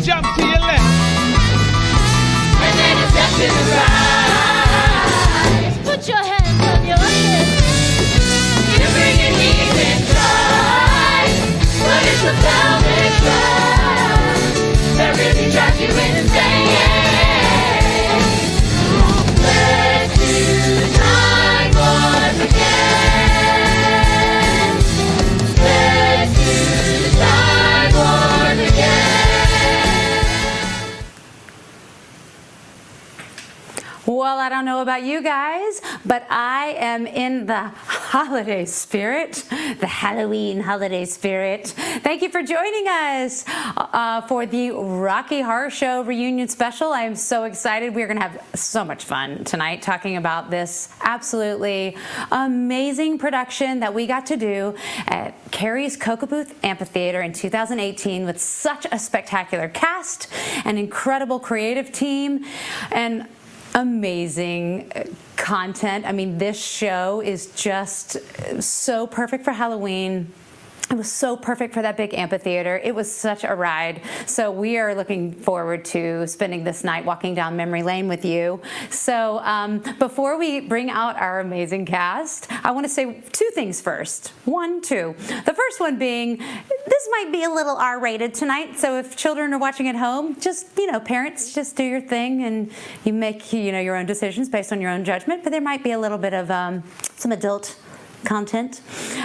jump to your left. And then you step to the right. Put your hands on your hips. You bring your knees inside. But it's a pelvic thrust that really drives you insane. Let's do time once again. Let's do time once again. Well, I don't know about you guys, but I am in the holiday spirit, the Halloween holiday spirit. Thank you for joining us for the Rocky Horror Show reunion special. I am so excited. We're going to have so much fun tonight talking about this absolutely amazing production that we got to do at Carrie's Cocoa-Booth Amphitheater in 2018 with such a spectacular cast, an incredible creative team, and amazing content. I mean, this show is just so perfect for Halloween. It was so perfect for that big amphitheater. It was such a ride. So we are looking forward to spending this night walking down memory lane with you. So before we bring out our amazing cast, I want to say two things first. Two. The first one being, this might be a little R-rated tonight. So if children are watching at home, just, parents, just do your thing and you make, your own decisions based on your own judgment. But there might be a little bit of some adult content.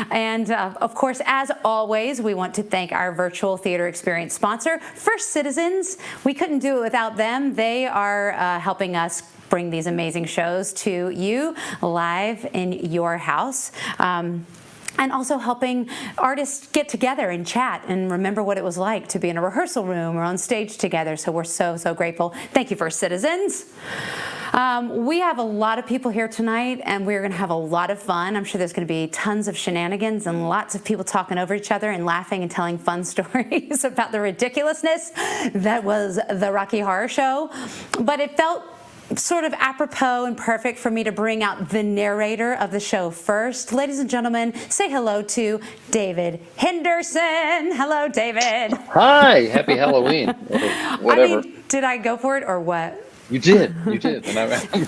And of course, as always, we want to thank our virtual theater experience sponsor, First Citizens. We couldn't do it without them. They are helping us bring these amazing shows to you live in your house. And also helping artists get together and chat and remember what it was like to be in a rehearsal room or on stage together. So we're so, so grateful. Thank you, First Citizens. We have a lot of people here tonight, and we're going to have a lot of fun. I'm sure there's going to be tons of shenanigans and lots of people talking over each other and laughing and telling fun stories about the ridiculousness that was the Rocky Horror Show. But it felt sort of apropos and perfect for me to bring out the narrator of the show first. Ladies and gentlemen, say hello to David Henderson. Hello, David. Hi, happy Halloween. Whatever. I mean, did I go for it or what? You did. And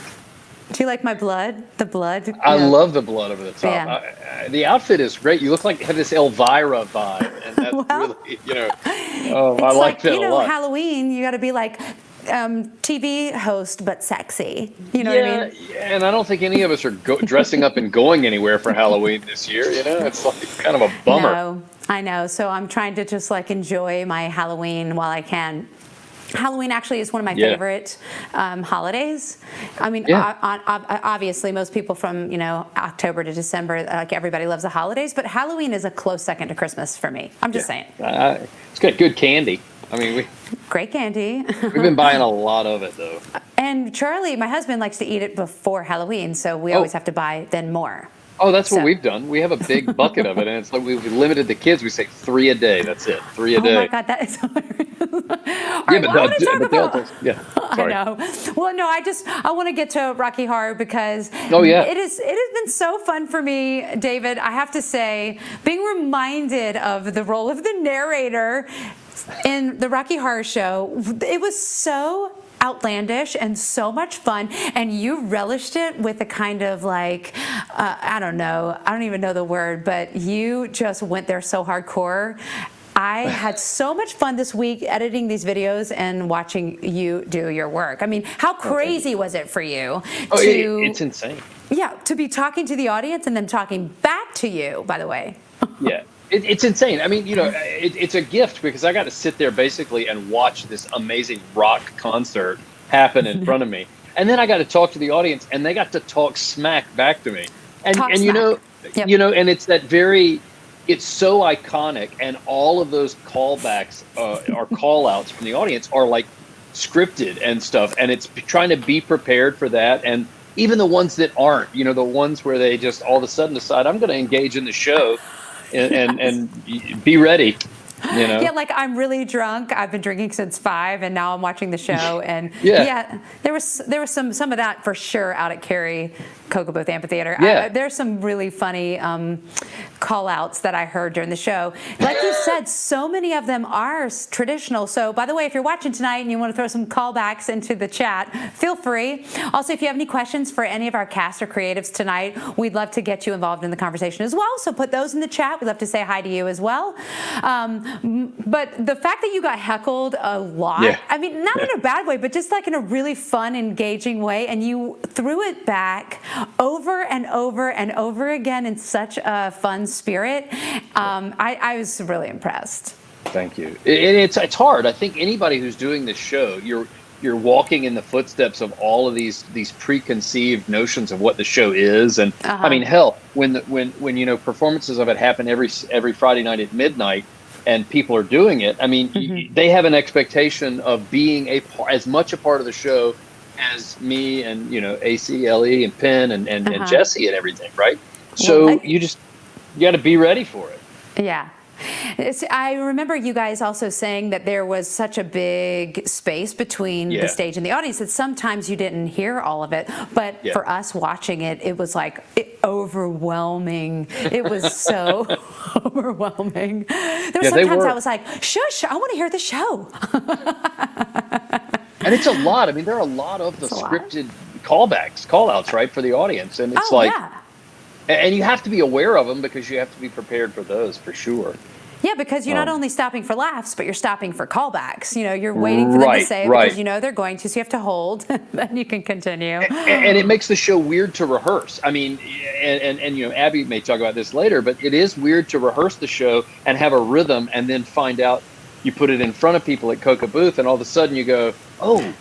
Do you like my blood? The blood? I love the blood over the top. Yeah. The outfit is great. You look like you have this Elvira vibe, and that's really, I like that a lot. Halloween, you got to be like TV host, but sexy. You know what I mean? Yeah, and I don't think any of us are dressing up and going anywhere for Halloween this year. It's like kind of a bummer. No, I know. So I'm trying to just enjoy my Halloween while I can. Halloween actually is one of my favorite holidays. I mean, obviously, most people from October to December, everybody loves the holidays, but Halloween is a close second to Christmas for me. I'm just saying. It's got good candy. I mean, great candy. We've been buying a lot of it, though. And Charlie, my husband, likes to eat it before Halloween, so we always have to buy then more. Oh, that's what we've done. We have a big bucket of it, and it's like we've limited the kids. We say 3 a day. That's it. 3 a day. Oh my God, that is hilarious. Sorry. I know. Well, no, I want to get to Rocky Horror because it has been so fun for me, David. I have to say, being reminded of the role of the narrator in the Rocky Horror Show, it was so outlandish and so much fun, and you relished it with a kind of I don't even know the word, but you just went there so hardcore. I had so much fun this week editing these videos and watching you do your work. I mean, how crazy was it for you? It's insane. Yeah, to be talking to the audience and then talking back to you, by the way. Yeah. It's insane. I mean, it's a gift because I got to sit there basically and watch this amazing rock concert happen in front of me. And then I got to talk to the audience and they got to talk smack back to me. And and it's that it's so iconic, and all of those callbacks or call outs from the audience are scripted and stuff. And it's trying to be prepared for that. And even the ones that aren't, the ones where they just all of a sudden decide I'm going to engage in the show. And be ready, Yeah, I'm really drunk. I've been drinking since 5, and now I'm watching the show. And there was some of that for sure out at Carrie Cocoa Booth Amphitheater. Yeah. There's some really funny call outs that I heard during the show. Like you said, so many of them are traditional. So, by the way, if you're watching tonight and you want to throw some callbacks into the chat, feel free. Also, if you have any questions for any of our cast or creatives tonight, we'd love to get you involved in the conversation as well. So put those in the chat. We'd love to say hi to you as well. But the fact that you got heckled a lot, I mean, not in a bad way, but just like in a really fun, engaging way, and you threw it back over and over and over again in such a fun spirit. I was really impressed. Thank you. It's hard. I think anybody who's doing this show, you're walking in the footsteps of all of these preconceived notions of what the show is. And I mean, hell, when performances of it happen every Friday night at midnight, and people are doing it, I mean, they have an expectation of being as much a part of the show as me and AC, Ellie, and Penn and Jesse and everything, right? So you got to be ready for it. Yeah. I remember you guys also saying that there was such a big space between the stage and the audience that sometimes you didn't hear all of it. But for us watching it, it was like overwhelming. It was so overwhelming. There were sometimes I was like, shush, I want to hear the show. And it's a lot. I mean, there are a lot of the scripted callbacks, call-outs, right, for the audience. And it's and you have to be aware of them because you have to be prepared for those, for sure. Yeah, because you're not only stopping for laughs, but you're stopping for callbacks. You're waiting for them to say it because they're going to, so you have to hold, then you can continue. And it makes the show weird to rehearse. I mean, and Abby may talk about this later, but it is weird to rehearse the show and have a rhythm and then find out you put it in front of people at Cocoa Booth and all of a sudden you go, oh,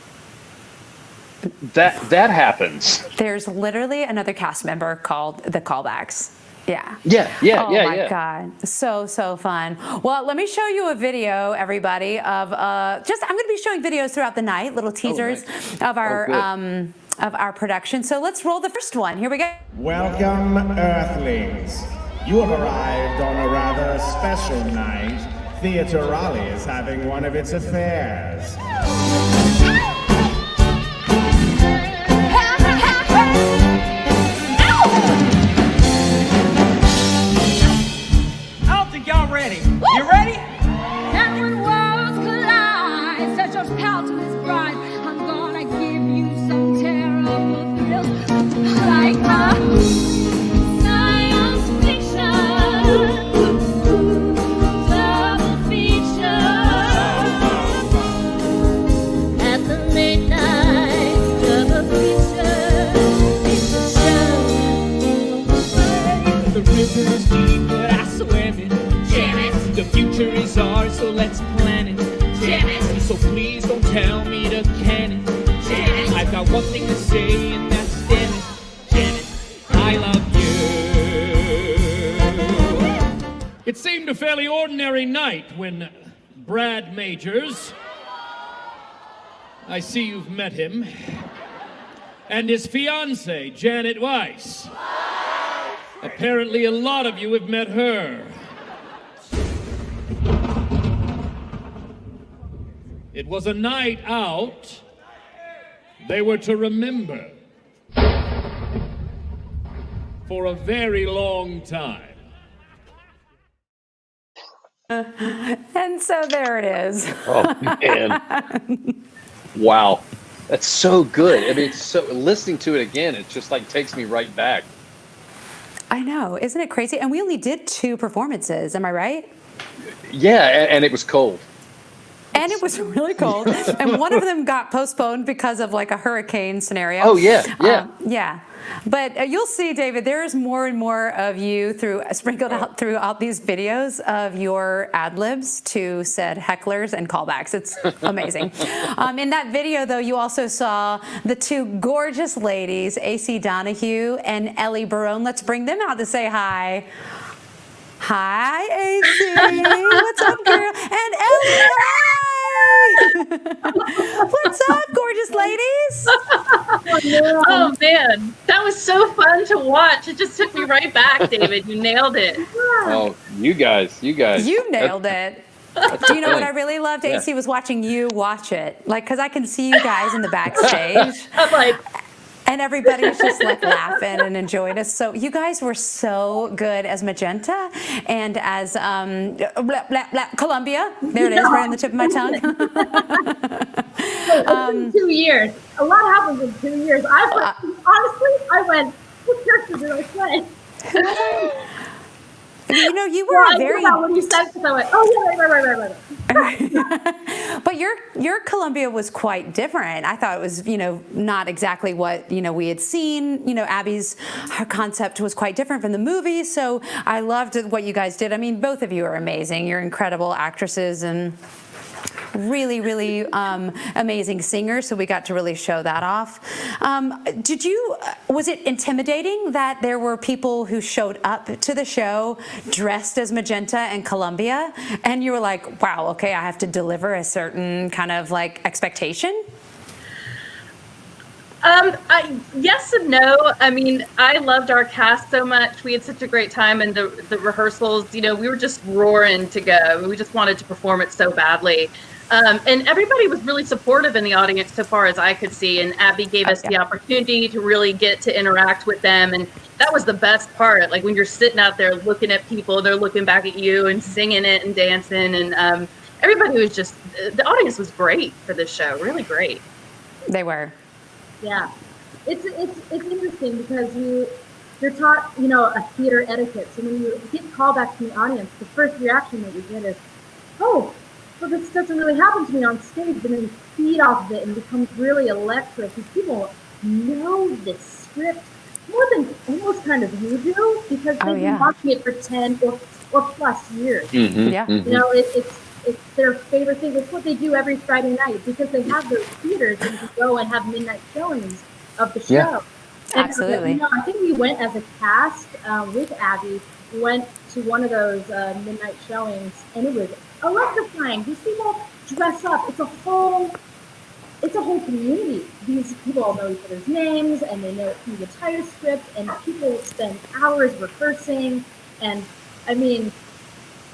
that happens. There's literally another cast member called the Callbacks. Yeah. Oh my God. So fun. Well, let me show you a video, everybody, of I'm going to be showing videos throughout the night, little teasers of our production. So let's roll the first one. Here we go. Welcome, Earthlings. You have arrived on a rather special night. Theatre Raleigh is having one of its affairs. Y'all ready? You ready? And when worlds collide, set your pal to his bride. I'm gonna give you some terrible thrills, like science fiction, double feature at the midnight double feature. It's a show. The river is deep, but I swim it. The future is ours, so let's plan it. So please don't tell me to can it. I've got one thing to say, and that's damn it. Janet, I love you. It seemed a fairly ordinary night when Brad Majors, I see you've met him, and his fiancée, Janet Weiss. Apparently a lot of you have met her. It was a night out they were to remember for a very long time. And so there it is. Oh, man. Wow. That's so good. I mean, listening to it again, it just like takes me right back. I know. Isn't it crazy? And we only did 2 performances. Am I right? Yeah, and it was cold. And it was really cold. And one of them got postponed because of like a hurricane scenario. Oh, yeah. Yeah. But you'll see, David, there's more and more of you sprinkled out throughout these videos of your ad-libs to said hecklers and callbacks. It's amazing. In that video, though, you also saw the 2 gorgeous ladies, AC Donahue and Ellie Barone. Let's bring them out to say hi. Hi, AC. What's up, girl? And Ellie, hi. What's up, gorgeous ladies? Oh man, that was so fun to watch. It just took me right back, David. You nailed it. Oh, you guys. You nailed it. Do you know what I really loved, AC, was watching you watch it. Like, because I can see you guys in the backstage. I'm like, And everybody was just like laughing and enjoying us. So you guys were so good as Magenta and as Columbia. There it is, right on the tip of my tongue. 2 years. A lot happens in 2 years. Honestly, I went, what character did I play? You know, you were a very. When you said this, I went, oh yeah, right. But your Columbia was quite different. I thought it was, you know, not exactly what, you know, we had seen. You know, her concept was quite different from the movie. So I loved what you guys did. I mean, both of you are amazing. You're incredible actresses and really, really amazing singers, so we got to really show that off. Was it intimidating that there were people who showed up to the show dressed as Magenta and Columbia, and you were like, wow, okay, I have to deliver a certain kind of like expectation? Yes and no. I mean, I loved our cast so much. We had such a great time, and the rehearsals, you know, we were just roaring to go. We just wanted to perform it so badly. And everybody was really supportive in the audience so far as I could see. And Abby gave us the opportunity to really get to interact with them. And that was the best part. Like when you're sitting out there looking at people, they're looking back at you and singing it and dancing. And everybody was just, the audience was great for this show. Really great. They were. Yeah. It's interesting because you're taught, you know, a theater etiquette. So when you get callbacks from the audience, the first reaction that you get is, oh, well, this doesn't really happen to me on stage, but then you feed off of it and it becomes really electric. Because people know this script more than almost kind of you do, because they've been watching it for 10 or plus years. Mm-hmm. Yeah. Mm-hmm. You know, it's their favorite thing. It's what they do every Friday night because they have those theaters and you go and have midnight showings of the show. Yeah. And, Absolutely. you know, I think we went as a cast with Abby, went to one of those midnight showings, and it was electrifying. These people dress up. It's a whole community. These people all know each other's names, and they know the entire script, and people spend hours rehearsing. And I mean,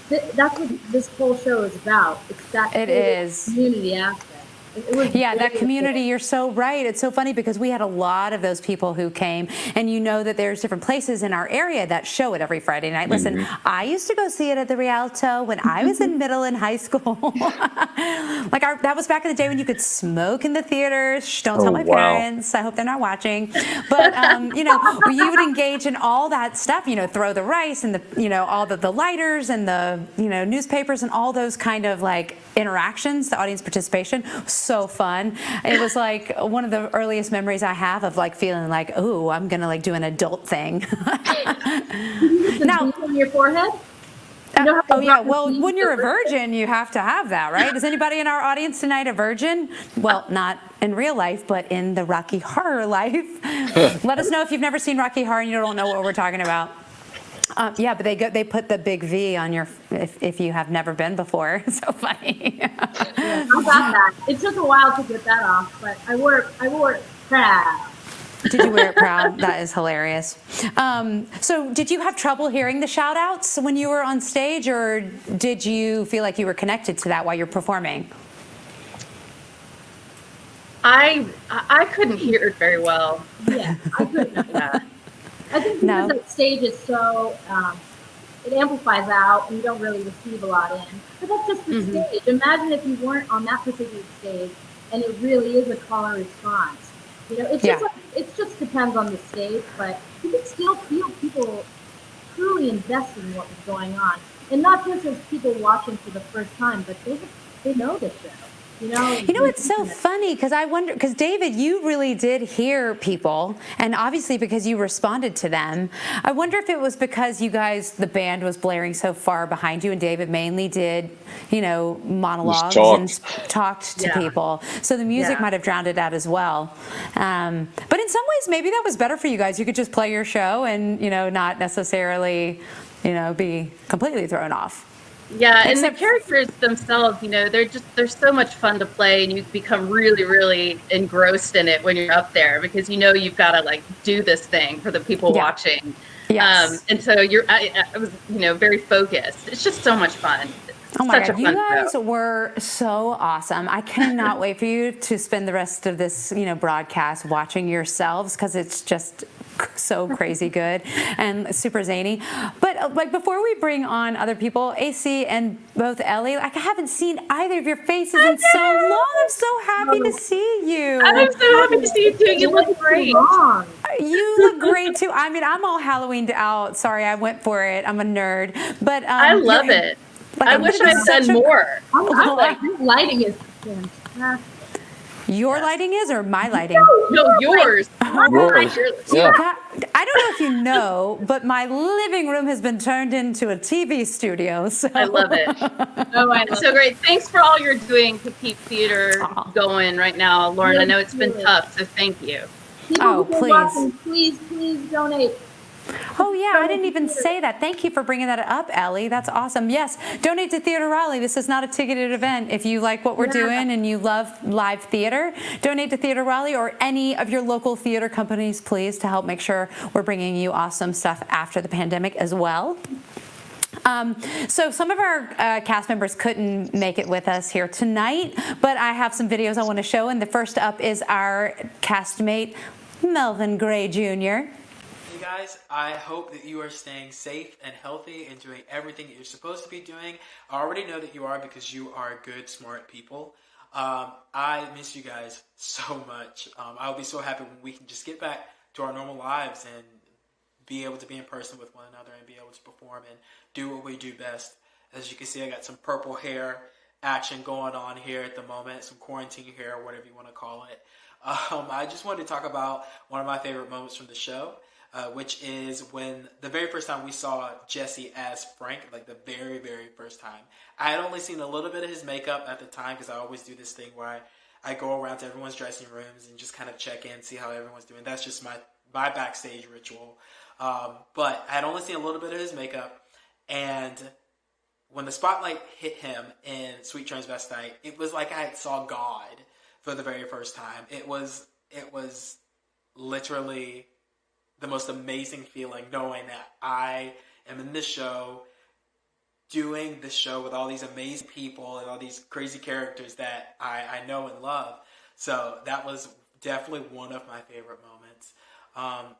that's what this whole show is about. It's that community aspect. That community, you're so right. It's so funny because we had a lot of those people who came, and you know that there's different places in our area that show it every Friday night. Listen, I used to go see it at the Rialto when I was in middle and high school. That was back in the day when you could smoke in the theaters. Shh, don't tell my parents. I hope they're not watching. But, you know, you would engage in all that stuff, you know, throw the rice and all the lighters and the, newspapers and all those kind of like interactions, the audience participation. So fun. It was like one of the earliest memories I have of like feeling like, oh, I'm gonna like do an adult thing. Now, on your forehead? Well, when you're a virgin, you have to have that, right? Is anybody in our audience tonight a virgin? Well, not in real life, but in the Rocky Horror life. Let us know if you've never seen Rocky Horror and you don't know what we're talking about. But they put the big V on your if you have never been before. It's so funny. I got that. It took a while to get that off, but I wore it proud. Did you wear it proud? That is hilarious. So did you have trouble hearing the shout outs when you were on stage, or did you feel like you were connected to that while you're performing? I couldn't hear it very well. Yeah, I couldn't. I think because the stage is so, it amplifies out and you don't really receive a lot in. But that's just the stage. Imagine if you weren't on that particular stage and it really is a call and response. You know, it's just like, it just depends on the stage, but you can still feel people truly invested in what was going on. And not just as people watching for the first time, but they know the show. You know, it's so funny because I wonder, because David, you really did hear people, and obviously because you responded to them. I wonder if it was because you guys, the band was blaring so far behind you, and David mainly did, monologues and talked to people. So the music might have drowned it out as well. But in some ways, maybe that was better for you guys. You could just play your show and, not necessarily, be completely thrown off. Yeah, and the characters themselves, they're so much fun to play, and you become really, really engrossed in it when you're up there because you've got to like do this thing for the people watching. Yes. And so I was, very focused. It's just so much fun. Oh my Such a God, you fun guys show. were so awesome. I cannot wait for you to spend the rest of this, broadcast watching yourselves, because it's just so crazy good and super zany. But like, before we bring on other people, AC and both Ellie, like, I haven't seen either of your faces in so long. I'm so happy to see you. I'm so happy to see you too. You look great. Wrong. You look great too. I mean, I'm all Halloweened out. Sorry, I went for it. I'm a nerd, but I love it. I wish I'd done more. I'm like, this lighting is fantastic. Your lighting is, or my lighting? No, yours. Yours. Yeah. God, I don't know if you know, but my living room has been turned into a TV studio. So. I love it. Oh, I love So great. Thanks for all you're doing to keep theater going right now, Lauren. I know it's been tough, so thank you. People Oh, who are please. watching, please donate. Oh, yeah, I didn't even say that. Thank you for bringing that up, Ellie. That's awesome. Yes, donate to Theater Raleigh. This is not a ticketed event. If you like what we're doing and you love live theater, donate to Theater Raleigh or any of your local theater companies, please, to help make sure we're bringing you awesome stuff after the pandemic as well. So some of our cast members couldn't make it with us here tonight, but I have some videos I want to show, and the first up is our castmate, Melvin Gray Jr. Hey guys, I hope that you are staying safe and healthy and doing everything that you're supposed to be doing. I already know that you are, because you are good, smart people. I miss you guys so much. I'll be so happy when we can just get back to our normal lives and be able to be in person with one another and be able to perform and do what we do best. As you can see, I got some purple hair action going on here at the moment, some quarantine hair, whatever you want to call it. I just wanted to talk about one of my favorite moments from the show, which is when the very first time we saw Jesse as Frank, like the very, very first time. I had only seen a little bit of his makeup at the time, because I always do this thing where I go around to everyone's dressing rooms and just kind of check in, see how everyone's doing. That's just my backstage ritual. But I had only seen a little bit of his makeup, and when the spotlight hit him in Sweet Transvestite, it was like I saw God for the very first time. It was literally the most amazing feeling, knowing that I am in this show, doing this show with all these amazing people and all these crazy characters that I know and love. So that was definitely one of my favorite moments.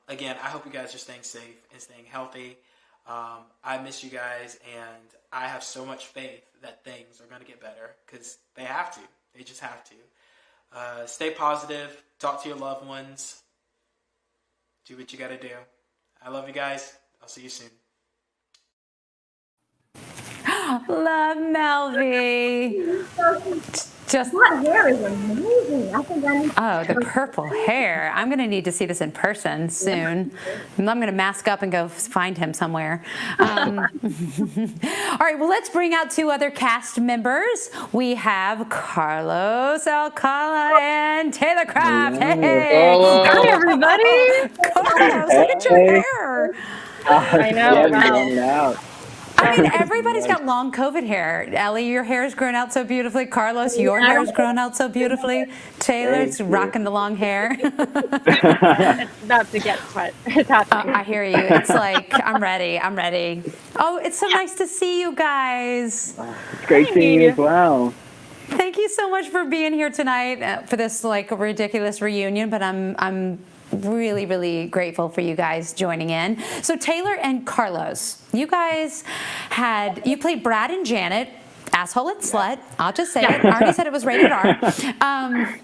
Again, I hope you guys are staying safe and staying healthy. I miss you guys, and I have so much faith that things are going to get better, because they have to. They just have to. Stay positive. Talk to your loved ones. Do what you got to do. I love you guys. I'll see you soon. Love Melvy. Just That hair is amazing. I think I need to the purple hair. I'm going to need to see this in person soon. I'm going to mask up and go find him somewhere. All right, well, let's bring out two other cast members. We have Carlos Alcala and Taylor Craft. Hey, Hi, everybody. Carlos, look at your hair. I know. Wow. I mean, everybody's got long COVID hair. Ellie, your hair's grown out so beautifully. Carlos, your hair's grown out so beautifully. Taylor's rocking the long hair. It's about to get cut. It's happening. I hear you. It's like, I'm ready. Oh, it's so nice to see you guys. It's great seeing you as well. Thank you so much for being here tonight for this like ridiculous reunion, but I'm really, really grateful for you guys joining in. So Taylor and Carlos, you guys you played Brad and Janet, asshole and slut. I'll just say it. I already said it was rated R. I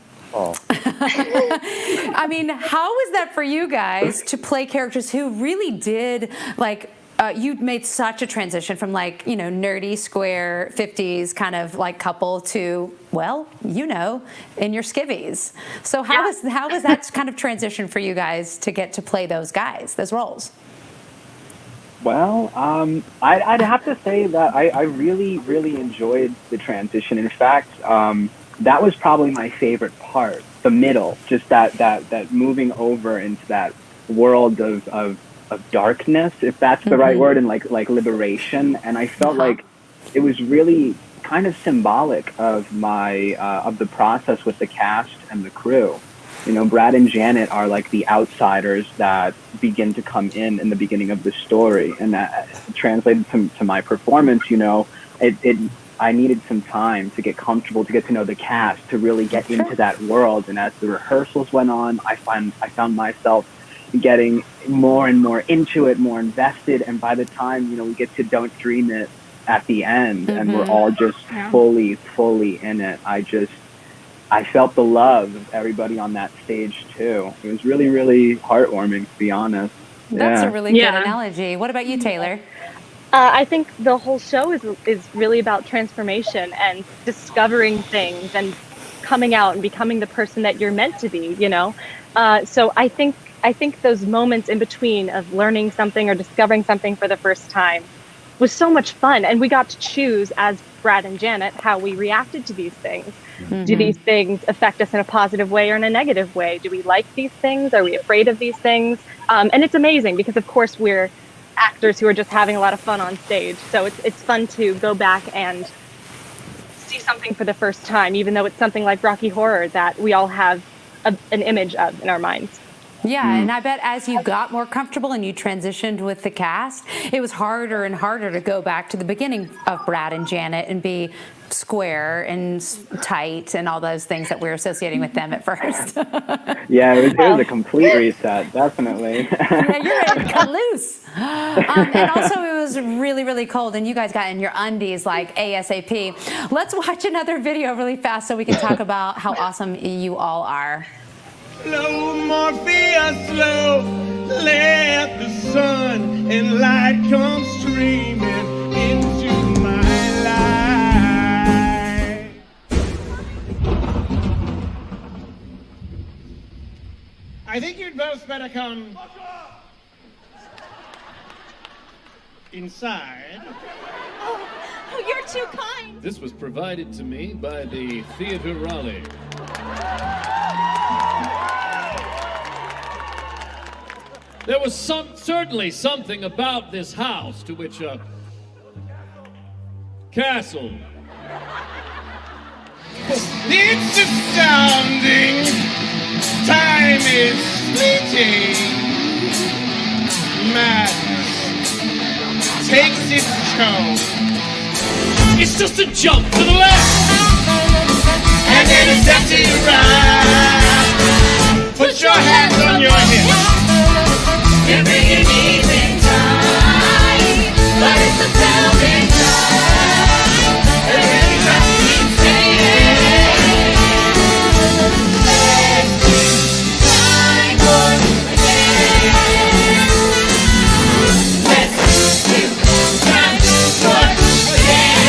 mean, how was that for you guys to play characters who really did like, you made such a transition from like, nerdy square 50s kind of like couple to, well, in your skivvies. So how was that kind of transition for you guys to get to play those roles? Well, I'd have to say that I really, really enjoyed the transition. In fact, that was probably my favorite part, the middle, just that moving over into that world of darkness, if that's the right word, and like liberation. And I felt like it was really kind of symbolic of of the process with the cast and the crew. Brad and Janet are like the outsiders that begin to come in the beginning of the story, and that translated to my performance. It I needed some time to get comfortable, to get to know the cast, to really get into that world. And as the rehearsals went on, I found myself getting more and more into it, more invested. And by the time, we get to Don't Dream It at the end, and we're all just fully in it, I felt the love of everybody on that stage too. It was really, really heartwarming, to be honest. That's a really good analogy. What about you, Taylor? I think the whole show is really about transformation and discovering things and coming out and becoming the person that you're meant to be, So I think those moments in between of learning something or discovering something for the first time was so much fun. And we got to choose, as Brad and Janet, how we reacted to these things. Mm-hmm. Do these things affect us in a positive way or in a negative way? Do we like these things? Are we afraid of these things? And it's amazing because, of course, we're actors who are just having a lot of fun on stage. So it's fun to go back and see something for the first time, even though it's something like Rocky Horror that we all have an image of in our minds. Yeah, and I bet as you got more comfortable and you transitioned with the cast, it was harder and harder to go back to the beginning of Brad and Janet and be square and tight and all those things that we're associating with them at first. Yeah, it was a complete reset, definitely. Yeah, you're ready to cut loose. And also it was really, really cold and you guys got in your undies like ASAP. Let's watch another video really fast so we can talk about how awesome you all are. Slow, Morpheus, slow, let the sun and light come streaming into my life. I think you'd both better come inside. Oh, you're too kind. This was provided to me by the Theatre Raleigh. There was certainly something about this house to which a castle. It's astounding. Time is fleeting. Madness takes its toll. It's just a jump to the left, and then a step to your right. Put your hands on your hips. You bring your knees in tight, but it's a pelvic time. And really try to keep staying. Let's do time once again. Let's do time once again.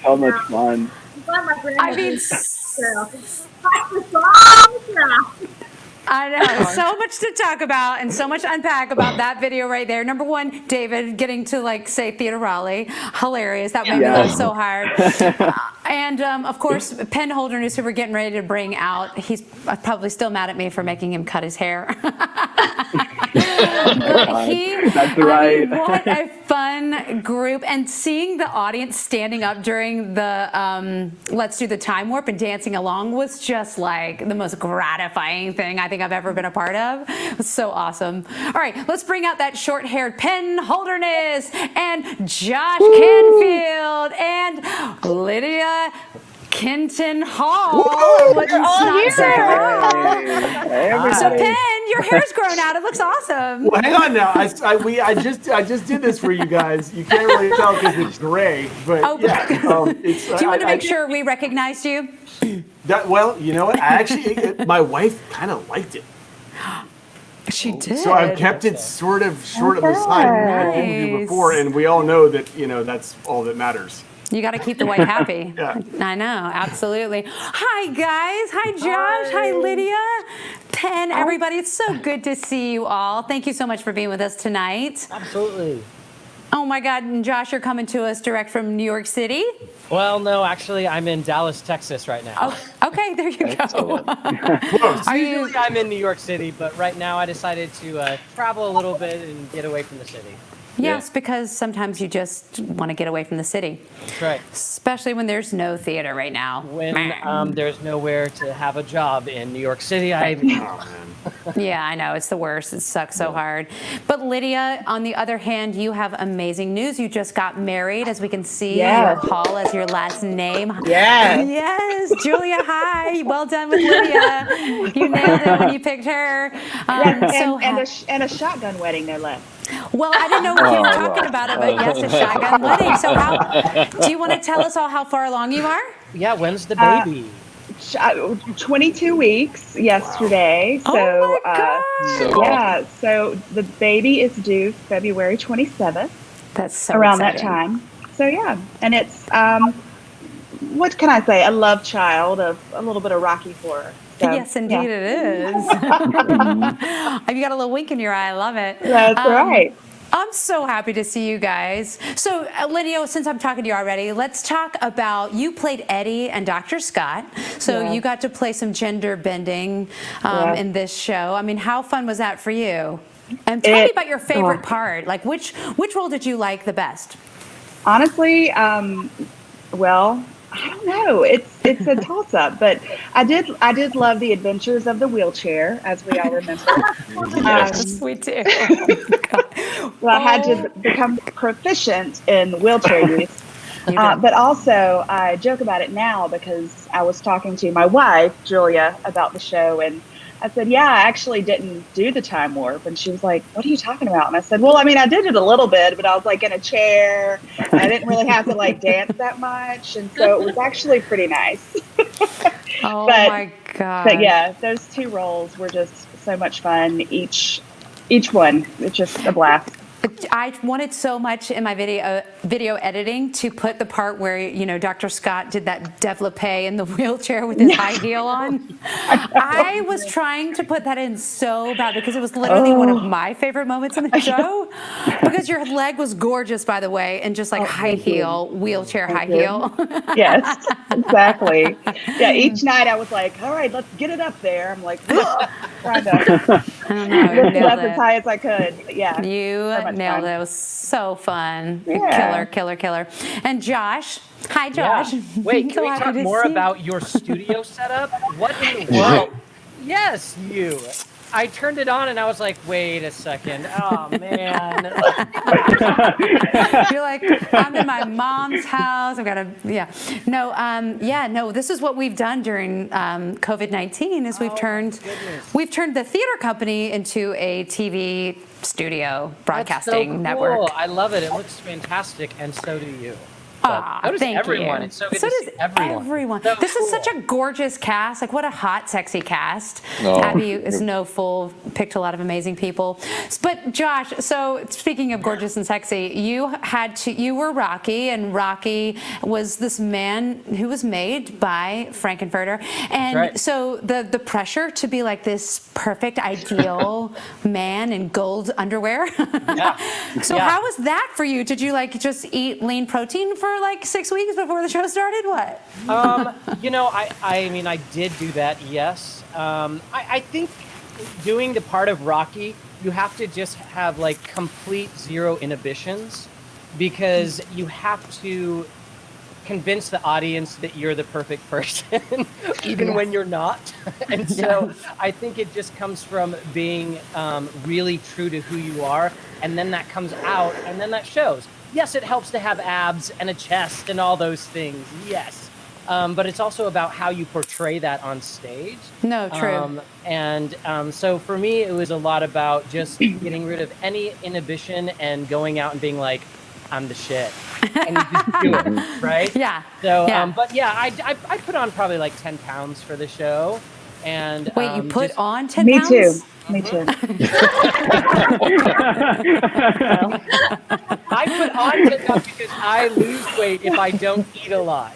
So much fun. I mean, I know, so much to talk about and so much to unpack about that video right there. Number one, David getting to say Theatre Raleigh, hilarious. That made me laugh so hard. And of course, Penn Holderness, who we're getting ready to bring out, he's probably still mad at me for making him cut his hair. But that's right. What a fun group. And seeing the audience standing up during the Let's Do the Time Warp and dancing along was just like the most gratifying thing I think I've ever been a part of. It was so awesome. All right, let's bring out that short-haired Penn Holderness and Josh Canfield and Lydia Kenton Hall. You're all here. So Penn, your hair's grown out. It looks awesome. Well, hang on now. I just did this for you guys. You can't really tell because it's gray, but yeah. Do you want to make sure we recognized you? Well, you know what? I actually, my wife kind of liked it. She did. So I've kept it sort of short on the side. I didn't do before, and we all know that that's all that matters. You got to keep the wife happy. Yeah. I know, absolutely. Hi, guys. Hi, Josh. Hi, Lydia. Penn, everybody. It's so good to see you all. Thank you so much for being with us tonight. Absolutely. Oh, my God. And Josh, you're coming to us direct from New York City? Well, no, actually, I'm in Dallas, Texas right now. Oh, okay, there you go. Usually I'm in New York City, but right now I decided to travel a little bit and get away from the city. Yes, because sometimes you just want to get away from the city. That's right. Especially when there's no theater right now. When there's nowhere to have a job in New York City, Yeah, I know. It's the worst. It sucks so hard. But Lydia, on the other hand, you have amazing news. You just got married, as we can see. Yes. You have Hall as your last name. Yes. Yes. Julia, hi. Well done with Lydia. You nailed it when you picked her. And a shotgun wedding, no less. Well, I didn't know if you were talking about it, but yes, a shotgun wedding. So do you want to tell us all how far along you are? Yeah, when's the baby? 22 weeks yesterday. Oh my so the baby is due February 27th. That's so around exciting. that time. So yeah, and it's what can I say? A love child of a little bit of Rocky Horror. So, yes, indeed it is. You got a little wink in your eye. I love it. That's right. I'm so happy to see you guys. So, Lydia, since I'm talking to you already, let's talk about, you played Eddie and Dr. Scott. So you got to play some gender bending in this show. I mean, how fun was that for you? And tell me about your favorite part. Like, which role did you like the best? Honestly, well, I don't know. It's a toss up, but I did love the adventures of the wheelchair, as we all remember. Yes, we do. Well, I had to become proficient in wheelchair use. But also, I joke about it now because I was talking to my wife, Julia, about the show, and I said, yeah, I actually didn't do the time warp. And she was like, what are you talking about? And I said, well, I mean, I did it a little bit, but I was like in a chair. And I didn't really have to like dance that much. And so it was actually pretty nice. My God. But yeah, those two roles were just so much fun. Each one, it's just a blast. I wanted so much in my video editing to put the part where, Dr. Scott did that développé in the wheelchair with his high heel on. I was trying to put that in so bad because it was literally one of my favorite moments in the show. Because your leg was gorgeous, by the way, and just like high heel, wheelchair high heel. Yes, exactly. Yeah, each night I was like, all right, let's get it up there. I'm like, trying to lift it up as high as I could. Yeah. You nailed it. It was so fun. Yeah. Killer. And Josh. Hi, Josh. Yeah. Wait, can we talk more about your studio setup? What in the world? Yes, you. I turned it on and I was like, wait a second. Oh, man. You're like, I'm in my mom's house. I've got to, No, this is what we've done during COVID-19 is we've turned the theater company into a TV studio broadcasting network. I love it. It looks fantastic, and so do you. So does everyone. You. It's so good to see everyone. So this is such a gorgeous cast. Like, what a hot, sexy cast. Abby is picked a lot of amazing people. But Josh, so speaking of gorgeous and sexy, you were Rocky, and Rocky was this man who was made by Frankenfurter. And so the pressure to be like this perfect, ideal man in gold underwear. So how was that for you? Did you just eat lean protein for like 6 weeks before the show started? What? I mean, I did do that, yes. I think doing the part of Rocky, you have to just have like complete zero inhibitions because you have to convince the audience that you're the perfect person, even when you're not. And so I think it just comes from being really true to who you are. And then that comes out and then that shows. Yes, it helps to have abs and a chest and all those things. Yes. But it's also about how you portray that on stage. No, true. So for me, it was a lot about just getting rid of any inhibition and going out and being like, I'm the shit. And you just do it, right? Yeah. So, I put on probably like 10 pounds for the show. And wait, you put on 10 me pounds? Too. Me too. I put on 10 pounds because I lose weight if I don't eat a lot.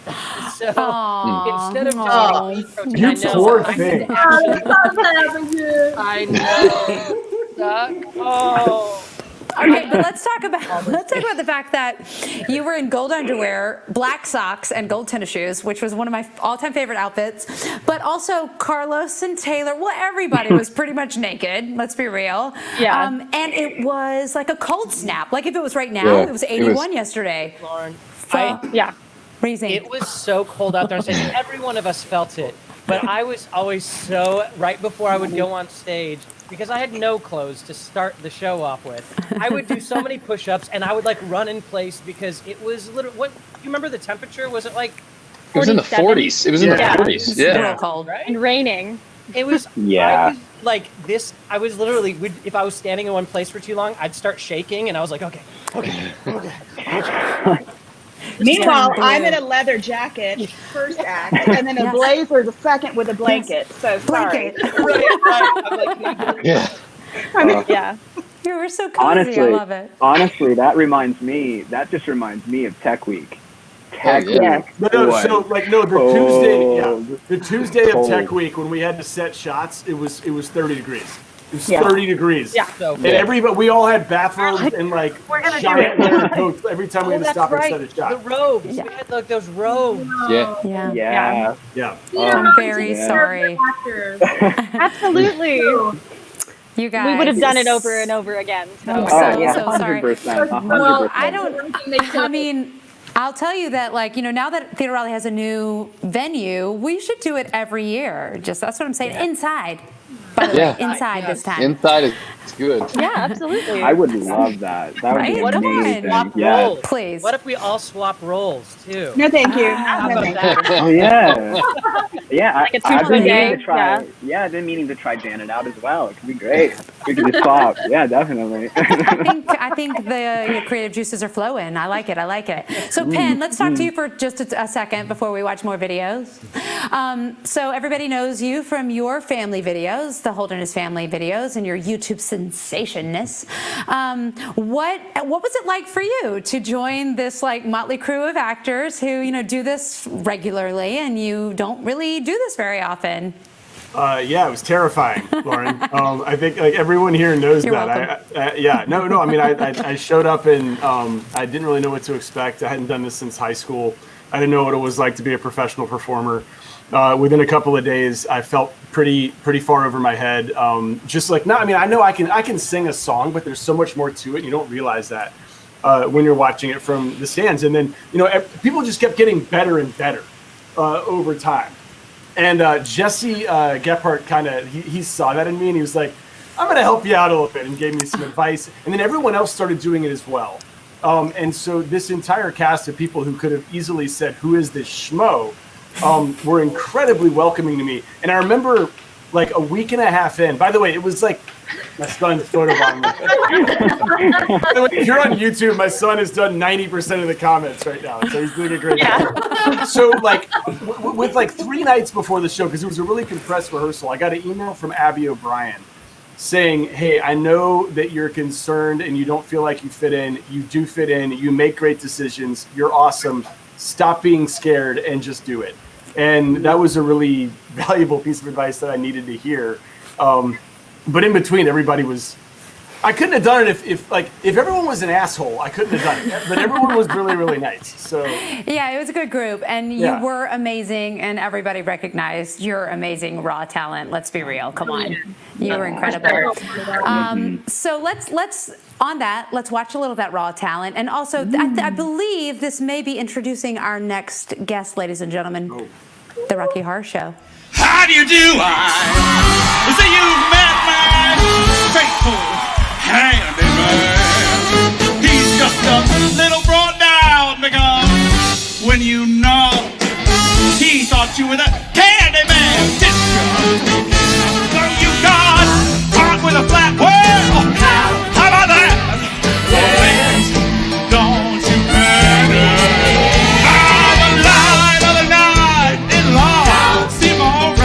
So instead of just eating protein, I know I know. Suck. Oh. Okay, but let's talk about the fact that you were in gold underwear, black socks, and gold tennis shoes, which was one of my all-time favorite outfits. But also Carlos and Taylor. Well, everybody was pretty much naked. Let's be real. Yeah. And it was like a cold snap. Like if it was right now, it was 81 yesterday. Lauren, Freezing. It was so cold out there on stage. Every one of us felt it. But I was always so, right before I would go on stage, because I had no clothes to start the show off with, I would do so many push-ups and I would like run in place because it was literally, what, you remember the temperature? Was it like 47? It was in the 40s. It was in the 40s. It's Yeah. real cold. Right? And raining. It was, Yeah. I was like this, I was literally, if I was standing in one place for too long, I'd start shaking and I was like, okay. Meanwhile, I'm in a leather jacket, first act, and then a blazer the second with a blanket. So sorry. right. I'm like, can I get it? Yeah. You were so cozy. I love it. Honestly, that just reminds me of Tech Week. Tech Week. The Tuesday of Tech Week when we had to set shots, it was 30 degrees. It was 30 degrees. Yeah. And we all had bathrobes and like giant leather coats every time we had to stop and set a shot. The robes. We had like those robes. Yeah. I'm very sorry. Absolutely. You guys. We would have done it over and over again. So. So sorry. 100%. Well, I mean, I'll tell you that, like, now that Theater Raleigh has a new venue, we should do it every year. That's what I'm saying. Inside. By the way, inside this time. Inside is good. Yeah, absolutely. I would love that. That would be What if we amazing. swap Yeah. roles? Please. What if we all swap roles too? No, thank you. How No, about thank that? Oh yeah. Yeah, Like a I've been two-for-one meaning to try. day, Yeah, I've been meaning to try Janet out as well. It could be great. We could just swap. Yeah, definitely. I think the creative juices are flowing. I like it. So, Penn, let's talk to you for just a second before we watch more videos. So everybody knows you from your family videos, the Holderness family videos, and your YouTube sensationness. What was it like for you to join this like motley crew of actors who do this regularly, and you don't really do this very often? Yeah, it was terrifying, Lauren. I think like everyone here knows You're that. I mean, I showed up and I didn't really know what to expect. I hadn't done this since high school. I didn't know what it was like to be a professional performer. Within a couple of days, I felt pretty far over my head. Just like, I know I can sing a song, but there's so much more to it. You don't realize that when you're watching it from the stands. And then, people just kept getting better and better over time. And Jesse Gephardt he saw that in me and he was like, I'm going to help you out a little bit, and gave me some advice. And then everyone else started doing it as well. And so this entire cast of people who could have easily said, who is this schmo? Were incredibly welcoming to me. And I remember like a week and a half in, by the way, it was like my son's photobomb. By the way, if you're on YouTube, my son has done 90% of the comments right now. So he's doing a great job. So like with like 3 nights before the show, because it was a really compressed rehearsal, I got an email from Abby O'Brien saying, hey, I know that you're concerned and you don't feel like you fit in. You do fit in. You make great decisions. You're awesome. Stop being scared and just do it. And that was a really valuable piece of advice that I needed to hear. But in between, everybody was, I couldn't have done it if everyone was an asshole, I couldn't have done it. But everyone was really, really nice. So yeah, it was a good group, and you were amazing, and everybody recognized your amazing raw talent. Let's be real. Come on, you were incredible. So let's watch a little of that raw talent, and also I believe this may be introducing our next guest, ladies and gentlemen, the Rocky Horror Show. How do you do? I say you've met my faithful handyman. He's just a little brought down because when you knocked, he thought you were the candy man. So you got caught with a flat world. How about that? Boys, don't you matter? By the light of the night, it long seem alright.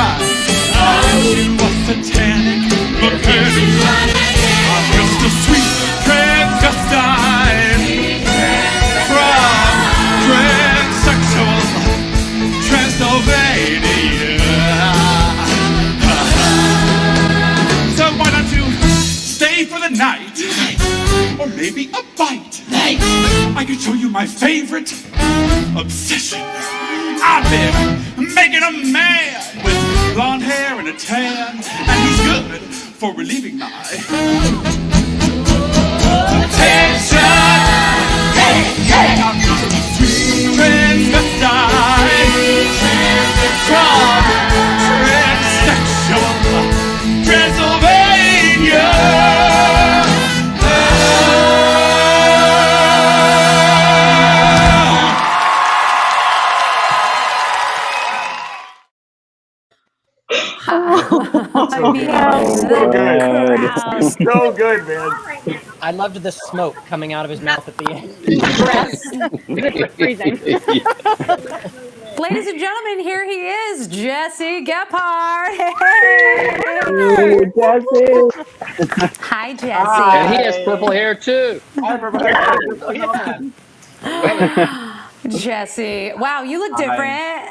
You was satanic, but heavy. I'm just a sweet transvestite from transsexual Transylvania. maybe a bite. Hey. I can show you my favorite obsession. I've been making a man with blonde hair and a tan, and he's good for relieving my tension. Hey, hey, I'm using sweet transvestite, transsexual, Transylvania. So good, man. I loved the smoke coming out of his mouth at the end. Freezing. Ladies and gentlemen, here he is, Jesse Gephardt. Hey, Jesse. Hi, Jesse. And he has purple hair too. Hi, purple hair. Jesse, wow, you look different.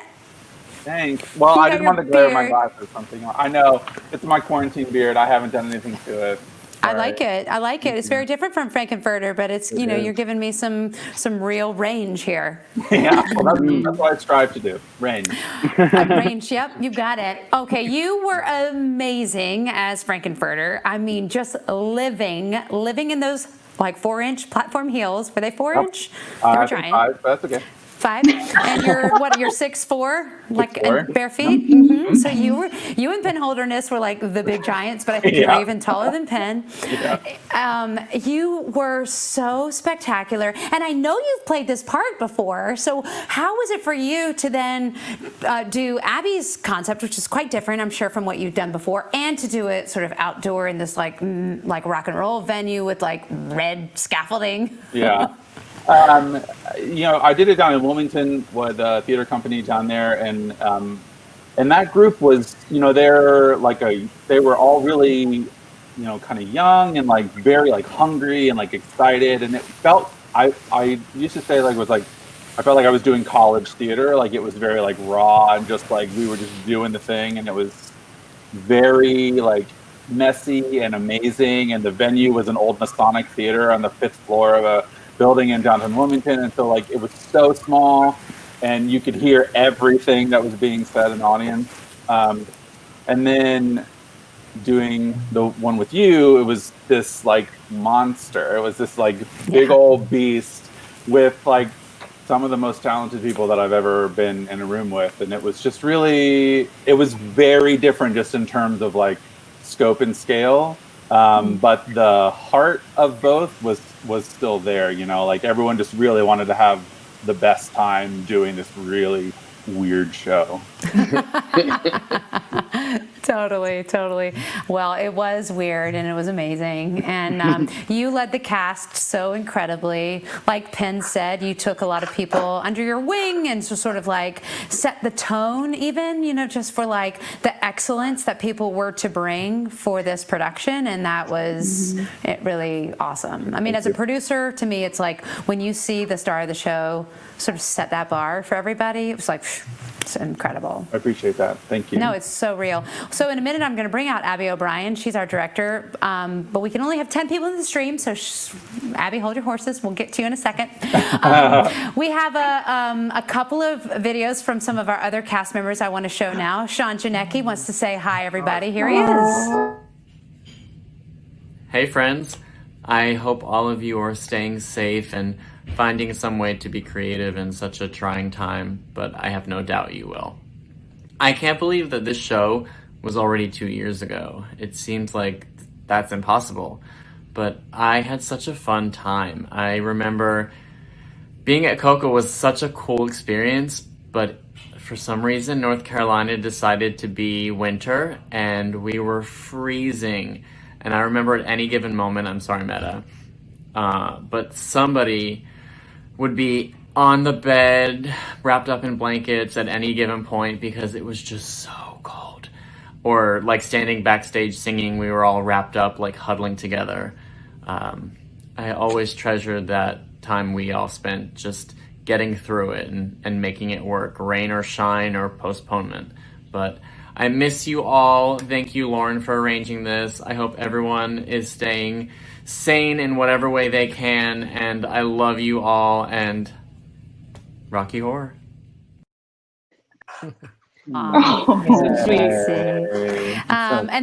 Thanks. Well, You I got didn't your want to glare my beard. glasses or something. I know it's my quarantine beard. I haven't done anything to it. I like it. I like it. It's very different from Frankenfurter, but it's, you know, is. you're giving me some real range here. Yeah, well, that's what I strive to do. Range. Range, yep, you got it. Okay, you were amazing as Frankenfurter. I mean, just living in those like 4-inch platform heels. Were they 4-inch? They were I think giant. 5, but that's okay. 5, and you're what? You're 6'4", like 6'4". and bare feet. Mm-hmm. So you and Penn Holderness were like the big giants, but I think you were even taller than Penn. Yeah. You were so spectacular, and I know you've played this part before. So how was it for you to then do Abby's concept, which is quite different, I'm sure, from what you've done before, and to do it sort of outdoor in this like rock and roll venue with like red scaffolding? Yeah. You know, I did it down in Wilmington with a theater company down there, and that group was, you know, they were all really, you know, kind of young and like very like hungry and like excited, and it felt, I used to say like it was like, I felt like I was doing college theater, like it was very like raw and just like we were just doing the thing, and it was very like messy and amazing, and the venue was an old Masonic theater on the 5th floor of a building in downtown Wilmington, and so like it was so small and you could hear everything that was being said in the audience. And then doing the one with you, it was this like monster. It was this like big old beast with like some of the most talented people that I've ever been in a room with, and it was just really, it was very different just in terms of like scope and scale. But the heart of both was still there, you know, like everyone just really wanted to have the best time doing this really weird show. Totally. Well, it was weird and it was amazing. And you led the cast so incredibly. Like Penn said, you took a lot of people under your wing and so sort of like set the tone even, you know, just for like the excellence that people were to bring for this production. And that was it really awesome. I mean, as a producer, to me, it's like when you see the star of the show sort of set that bar for everybody, it was like, it's incredible. I appreciate that. Thank you. No, it's so real. So in a minute, I'm going to bring out Abby O'Brien. She's our director, but we can only have 10 people in the stream, so Abby, hold your horses. We'll get to you in a second. We have a couple of videos from some of our other cast members I want to show now. Sean Janicki wants to say hi, everybody. Here he is. Hey, friends. I hope all of you are staying safe and finding some way to be creative in such a trying time, but I have no doubt you will. I can't believe that this show was already 2 years ago. It seems like that's impossible, but I had such a fun time. I remember being at Coco was such a cool experience, but for some reason, North Carolina decided to be winter, and we were freezing. And I remember at any given moment, I'm sorry, Meta, but somebody would be on the bed, wrapped up in blankets at any given point because it was just so cold. Or like standing backstage singing, we were all wrapped up, like huddling together. I always treasured that time we all spent just getting through it and making it work, rain or shine or postponement. But I miss you all. Thank you, Lauren, for arranging this. I hope everyone is staying sane in whatever way they can, and I love you all, and Rocky Horror. And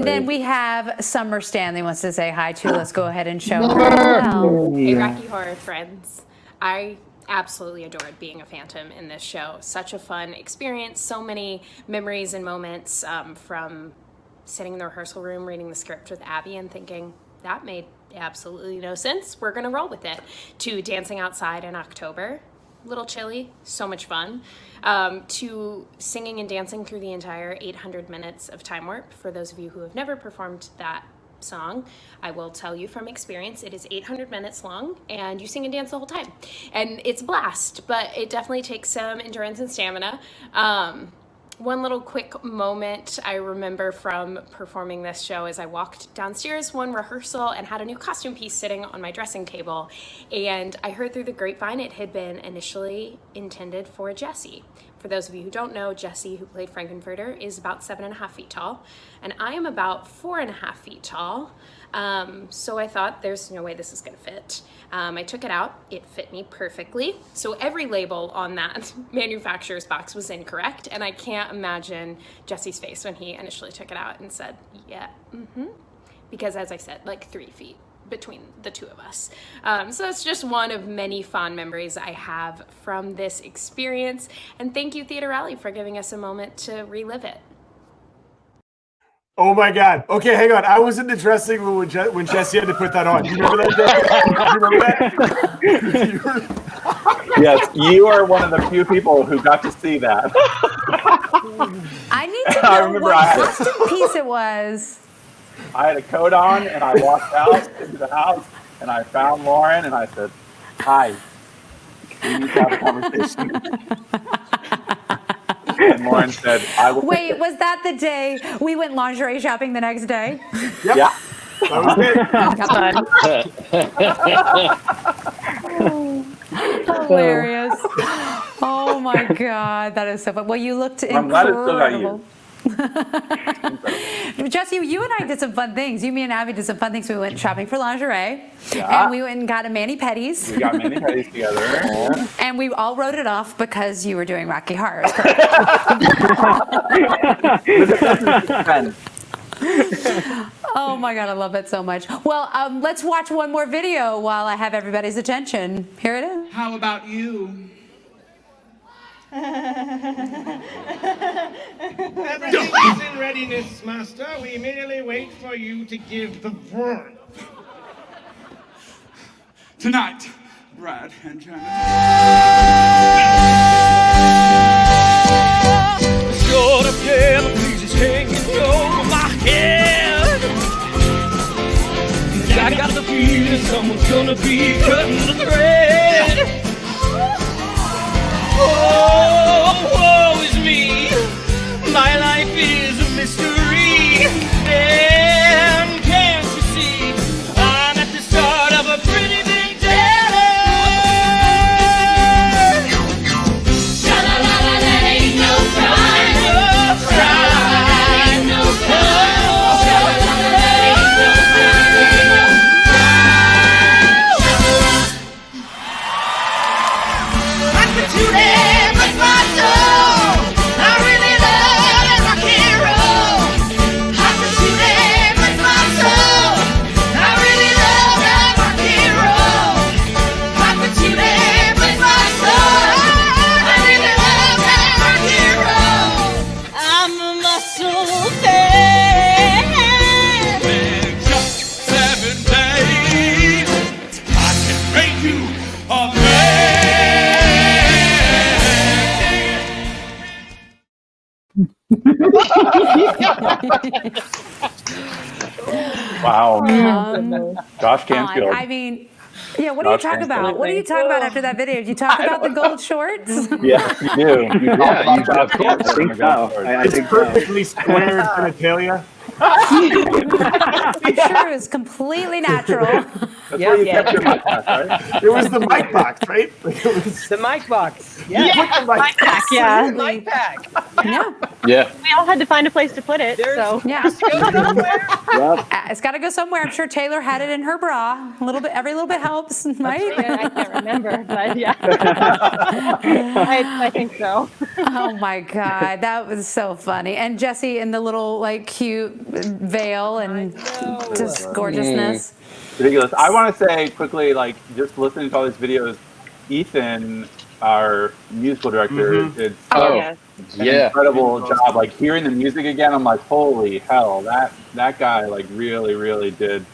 then we have Summer Stanley wants to say hi too. Let's go ahead and show her. Hey, Rocky Horror friends. I absolutely adored being a Phantom in this show. Such a fun experience. So many memories and moments from sitting in the rehearsal room reading the script with Abby and thinking, that made absolutely no sense. We're going to roll with it. To dancing outside in October. A little chilly, so much fun. To singing and dancing through the entire 800 minutes of Time Warp. For those of you who have never performed that song, I will tell you from experience, it is 800 minutes long and you sing and dance the whole time. And it's a blast, but it definitely takes some endurance and stamina. One little quick moment I remember from performing this show is I walked downstairs one rehearsal and had a new costume piece sitting on my dressing table. And I heard through the grapevine it had been initially intended for Jesse. For those of you who don't know, Jesse, who played Frankenfurter, is about 7.5 feet tall. And I am about 4.5 feet tall. So I thought there's no way this is gonna fit. I took it out, it fit me perfectly. So every label on that manufacturer's box was incorrect, and I can't imagine Jesse's face when he initially took it out and said, yeah, because as I said, like 3 feet between the two of us. So it's just one of many fond memories I have from this experience. And thank you, Theater Rally, for giving us a moment to relive it. Oh my God. Okay, hang on. I was in the dressing room when Jesse had to put that on. Do you remember that? Do you remember that? Yes, you are one of the few people who got to see that. I need to know what costume piece it was. I had a coat on and I walked out into the house and I found Lauren and I said, hi, we need to have a conversation. And Lauren said, I will. Wait, was that the day we went lingerie shopping the next day? Yep. Yeah. Hilarious. Oh my God, that is so fun. Well, you looked I'm glad it still got incredible. Jesse, you and I did some fun things. You, me, and Abby did some fun things. We went shopping for lingerie, and we went and got a mani-pedis. We got mani-pedis together. And we all wrote it off because you were doing Rocky Horror. Oh my God, I love it so much. Well, let's watch one more video while I have everybody's attention. Here it is. How about you? Everything is in readiness, Master. We merely wait for you to give the word. Tonight, Brad and Janet. Short of yellow breezes hanging over my head. I got the feeling someone's gonna be cutting the thread. Oh, woe is me. My life is a mystery. And can't you see? I'm at the start of a pretty big day. Sha-la-la-la, that ain't no crime. No crime. No crime. Sha-la-la-la, that ain't no crime. I could shoot it with my soul. I really love it, rock and roll. I could shoot it with my soul. I really love that rock and roll. I could shoot it with my soul. I really love that rock and roll. I'm a muscle fan. In just 7 days, I can make you a man. Wow. Josh Canfield. I mean, yeah, what do you Josh talk Canfield. about? What do you talk about after that video? Do you talk about the gold shorts? Yes, you do. You talk about Josh Canfield. I think so. I It's think so. perfectly squared genitalia. I'm sure it was completely natural. That's where you kept your mic box, right? It was the mic box, right? The mic box. Yeah. Yeah. Mic pack, yeah. Mic pack. Yeah. Yeah. We all had to find a place to put it. So Yeah. It's got to go somewhere. I'm sure Taylor had it in her bra. A little bit, every little bit helps, right? I can't remember, but yeah. I think so. Oh my God, that was so funny. And Jesse in the little like cute veil and just gorgeousness. Ridiculous. I want to say quickly, like, just listening to all these videos, Ethan, our musical director, did an incredible job. Like, hearing the music again, I'm like, holy hell, that guy, like, really did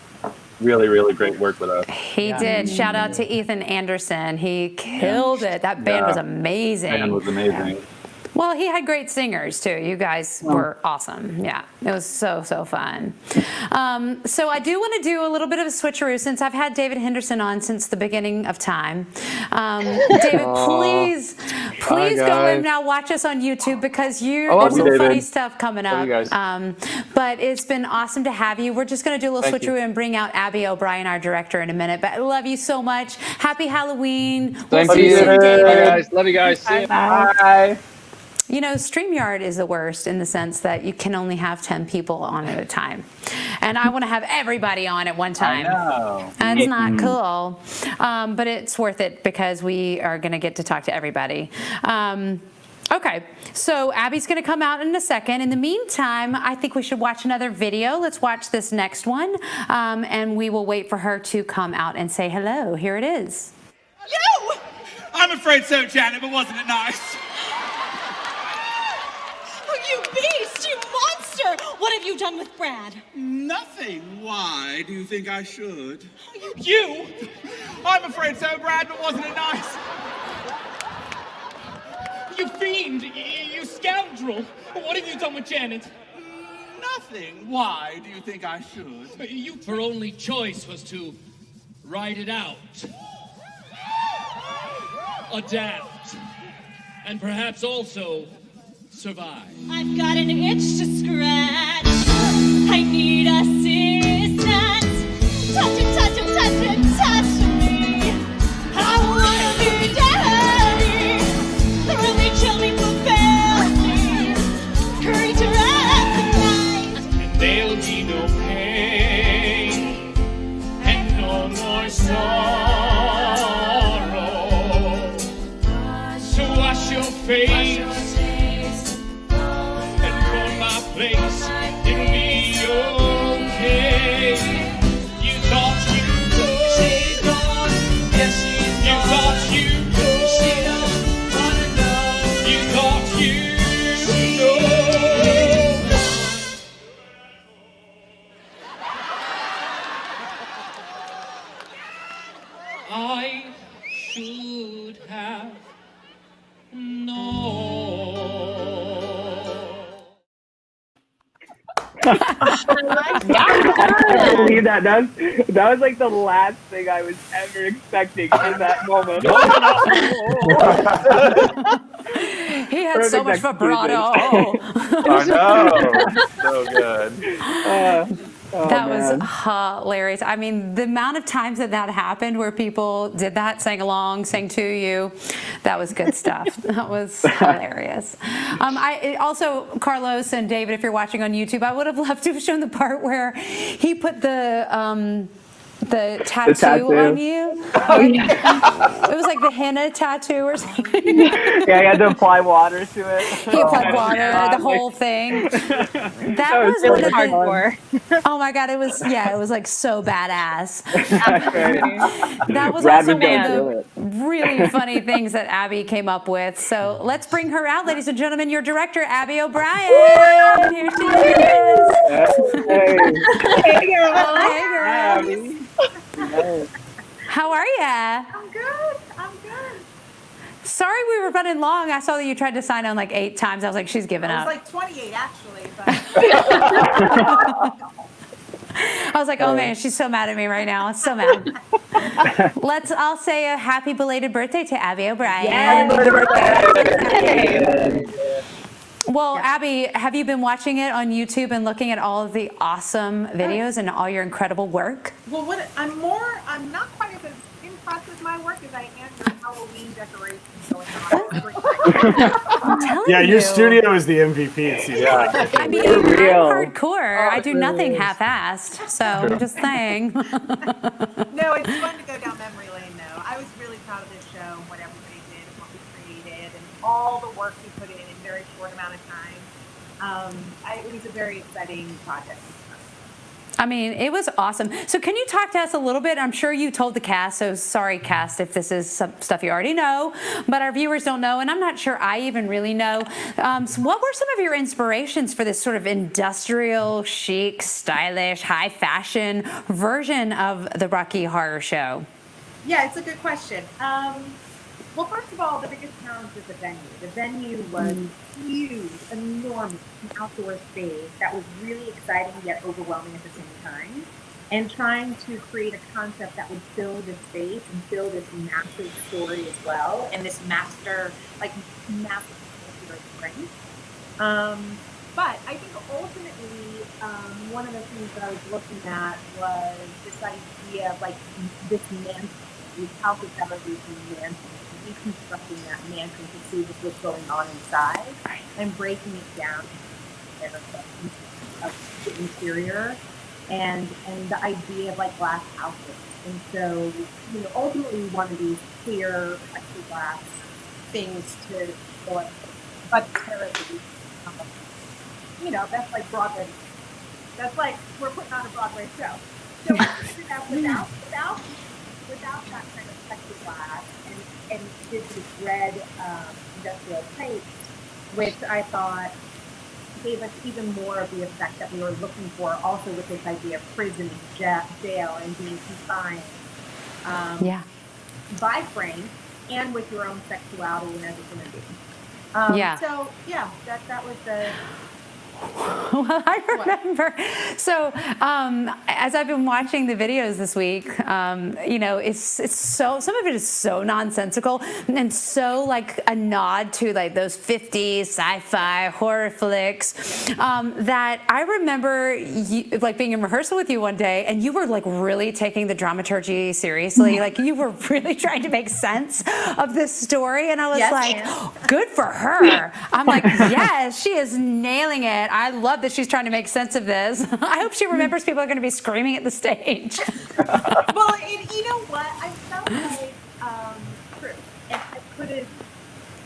really great work with us. He did. Shout out to Ethan Anderson. He killed it. That band was amazing. Band was amazing. Well, he had great singers too. You guys were awesome. Yeah, it was so fun. So I do want to do a little bit of a switcheroo since I've had David Henderson on since the beginning of time. David, please go and now watch us on YouTube because there's some funny stuff coming up. But it's been awesome to have you. We're just going to do a little switcheroo and bring out Abby O'Brien, our director, in a minute. But I love you so much. Happy Halloween. Thank you, David. Love you guys. See you. Bye. You know, StreamYard is the worst in the sense that you can only have 10 people on at a time. And I want to have everybody on at one time. I know. That's not cool. But it's worth it because we are going to get to talk to everybody. Okay, so Abby's going to come out in a second. In the meantime, I think we should watch another video. Let's watch this next one. And we will wait for her to come out and say hello. Here it is. You! I'm afraid so, Janet, but wasn't it nice? You beast! You monster! What have you done with Brad? Nothing. Why do you think I should? You! I'm afraid so, Brad, but wasn't it nice? You fiend! You scoundrel! What have you done with Janet? Nothing. Why do you think I should? Her only choice was to ride it out, adapt, and perhaps also survive. I've got an itch to scratch. I need assistance. Touch me. I wanna be daddy. Thoroughly chill me, fulfill me. Hurry to recognize. And there'll be no pain and no more sorrow. So wash your face. Place, it'll be okay. You thought you could. She's gone. Yes, she's gone. You thought you could. She don't wanna know. You thought you know. I should have known. I can't believe that. That was like the last thing I was ever expecting in that moment. He had so much vibrato. I know. So good. That was hilarious. I mean, the amount of times that happened where people did that, sang along, sang to you, that was good stuff. That was hilarious. Also, Carlos and David, if you're watching on YouTube, I would have loved to have shown the part where he put the tattoo on you. Oh, yeah. It was like the henna tattoo or something. Yeah, he had to apply water to it. He applied water, the whole thing. That was really one of hardcore. Oh my God, it was like so badass. That was Brad also was one going of the really funny things that Abby came up with. So let's bring her out, ladies and gentlemen, your director, Abby O'Brien. Here she is. Hey girl. Oh, hey girl. Hey. How are ya? I'm good. I'm good. Sorry we were running long. I saw that you tried to sign on like 8 times. I was like, she's giving up. It was like 28 actually. But... I was like, oh man, she's so mad at me right now. So mad. Let's all say a happy belated birthday to Abby O'Brien. Happy birthday. Well, Abby, have you been watching it on YouTube and looking at all of the awesome videos and all your incredible work? Well, I'm not quite as impressed with my work as I am your Halloween decorations going on. Yeah, your studio is the MVP. It seems like. I mean, For I'm real. hardcore. I do really nothing is. half-assed, so I'm just saying. No, it's fun to go down memory lane, though. I was really proud of this show and what everybody did and what we created and all the work we put in a very short amount of time. It was a very exciting project. I mean, it was awesome. So can you talk to us a little bit? I'm sure you told the cast, so sorry, cast, if this is some stuff you already know, but our viewers don't know, and I'm not sure I even really know. So what were some of your inspirations for this sort of industrial, chic, stylish, high fashion version of the Rocky Horror Show? Yeah, it's a good question. Well, first of all, the biggest challenge was the venue. The venue was huge, enormous, an outdoor space that was really exciting yet overwhelming at the same time. And trying to create a concept that would fill the space and fill this massive story as well, and this massive cultural strength. But I think ultimately, one of the things that I was looking at was this idea of like this mansion, these houses that are these mansions. Deconstructing that mansion to see what's going on inside and breaking it down of the interior and the idea of like glass houses. And so, ultimately we wanted these clear plexiglass things to go up, but terribly, that's like Broadway. That's like we're putting on a Broadway show. So without that kind of plexiglass and did this red industrial paint, which I thought gave us even more of the effect that we were looking for, also with this idea of prison and jail and being confined by Frank and with your own sexuality and as a human being. So, yeah, that was the... Well, I remember. So, as I've been watching the videos this week, it's so, some of it is so nonsensical and so like a nod to like those 50s sci-fi horror flicks, that I remember you, like being in rehearsal with you one day and you were like really taking the dramaturgy seriously. Like you were really trying to make sense of this story. And I was good for her. I'm like, yes, she is nailing it. I love that she's trying to make sense of this. I hope she remembers people are going to be screaming at the stage. Well, and you know what? I felt like, and I could have,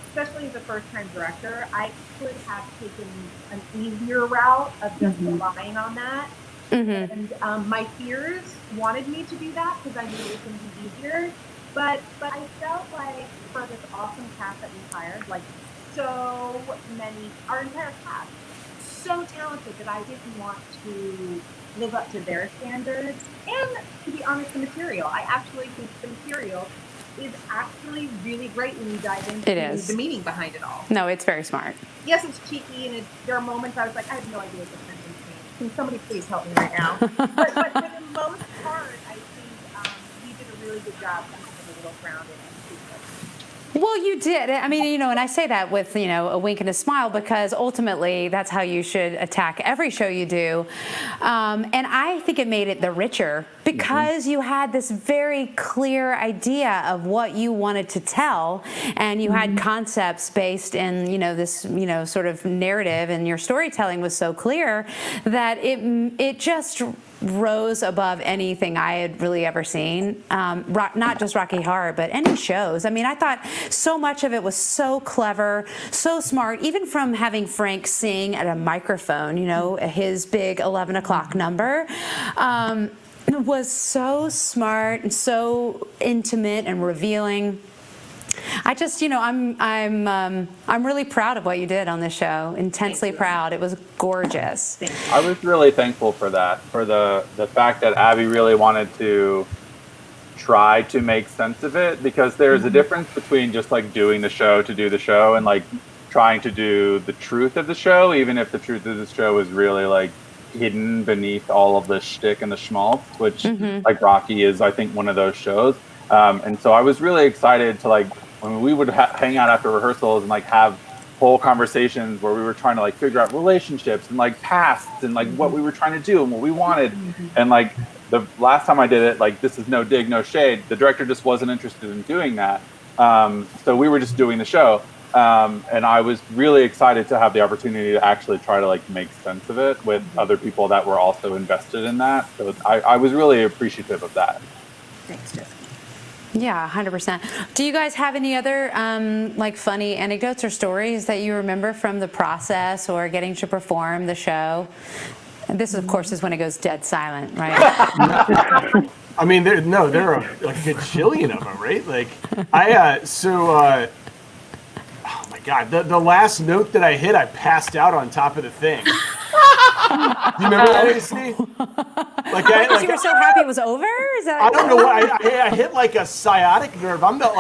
especially as a first-time director, I could have taken an easier route of just relying on that. And my peers wanted me to do that because I knew it was going to be easier. But I felt like for this awesome cast that we hired, like so many, our entire cast, so talented that I didn't want to live up to their standards. And to be honest, the material, I actually think the material is actually really great when you dive into the meaning behind it all. No, it's very smart. Yes, it's cheeky, and there are moments I was like, I have no idea what this sentence means. Can somebody please help me right now? but for the most part, I think you did a really good job of keeping a little grounded. Well, you did. I mean, and I say that with, a wink and a smile because ultimately that's how you should attack every show you do. And I think it made it the richer because you had this very clear idea of what you wanted to tell and you had concepts based in, this, sort of narrative, and your storytelling was so clear that it just rose above anything I had really ever seen, not just Rocky Horror, but any shows. I mean, I thought so much of it was so clever, so smart, even from having Frank sing at a microphone, his big 11 o'clock number, was so smart and so intimate and revealing. I just, I'm really proud of what you did on this show. Intensely proud. It was gorgeous. I was really thankful for that, for the fact that Abby really wanted to try to make sense of it, because there's a difference between just like doing the show to do the show and like trying to do the truth of the show, even if the truth of the show is really like hidden beneath all of the shtick and the schmaltz, which like Rocky is, I think, one of those shows. And so I was really excited to like, when we would hang out after rehearsals and like have whole conversations where we were trying to like figure out relationships and like pasts and like what we were trying to do and what we wanted. And like the last time I did it, like this is no dig, no shade, the director just wasn't interested in doing that. So we were just doing the show. And I was really excited to have the opportunity to actually try to like make sense of it with other people that were also invested in that. So I was really appreciative of that. Thanks, Jessica. Yeah, 100%. Do you guys have any other like funny anecdotes or stories that you remember from the process or getting to perform the show? And this, of course, is when it goes dead silent, right? I mean, there are like a gajillion of them, right? Like, oh my God, the last note that I hit, I passed out on top of the thing. Do you remember that, AC? Because you were so happy it was over? Is that? I don't know what I hit like a sciatic nerve. I'm the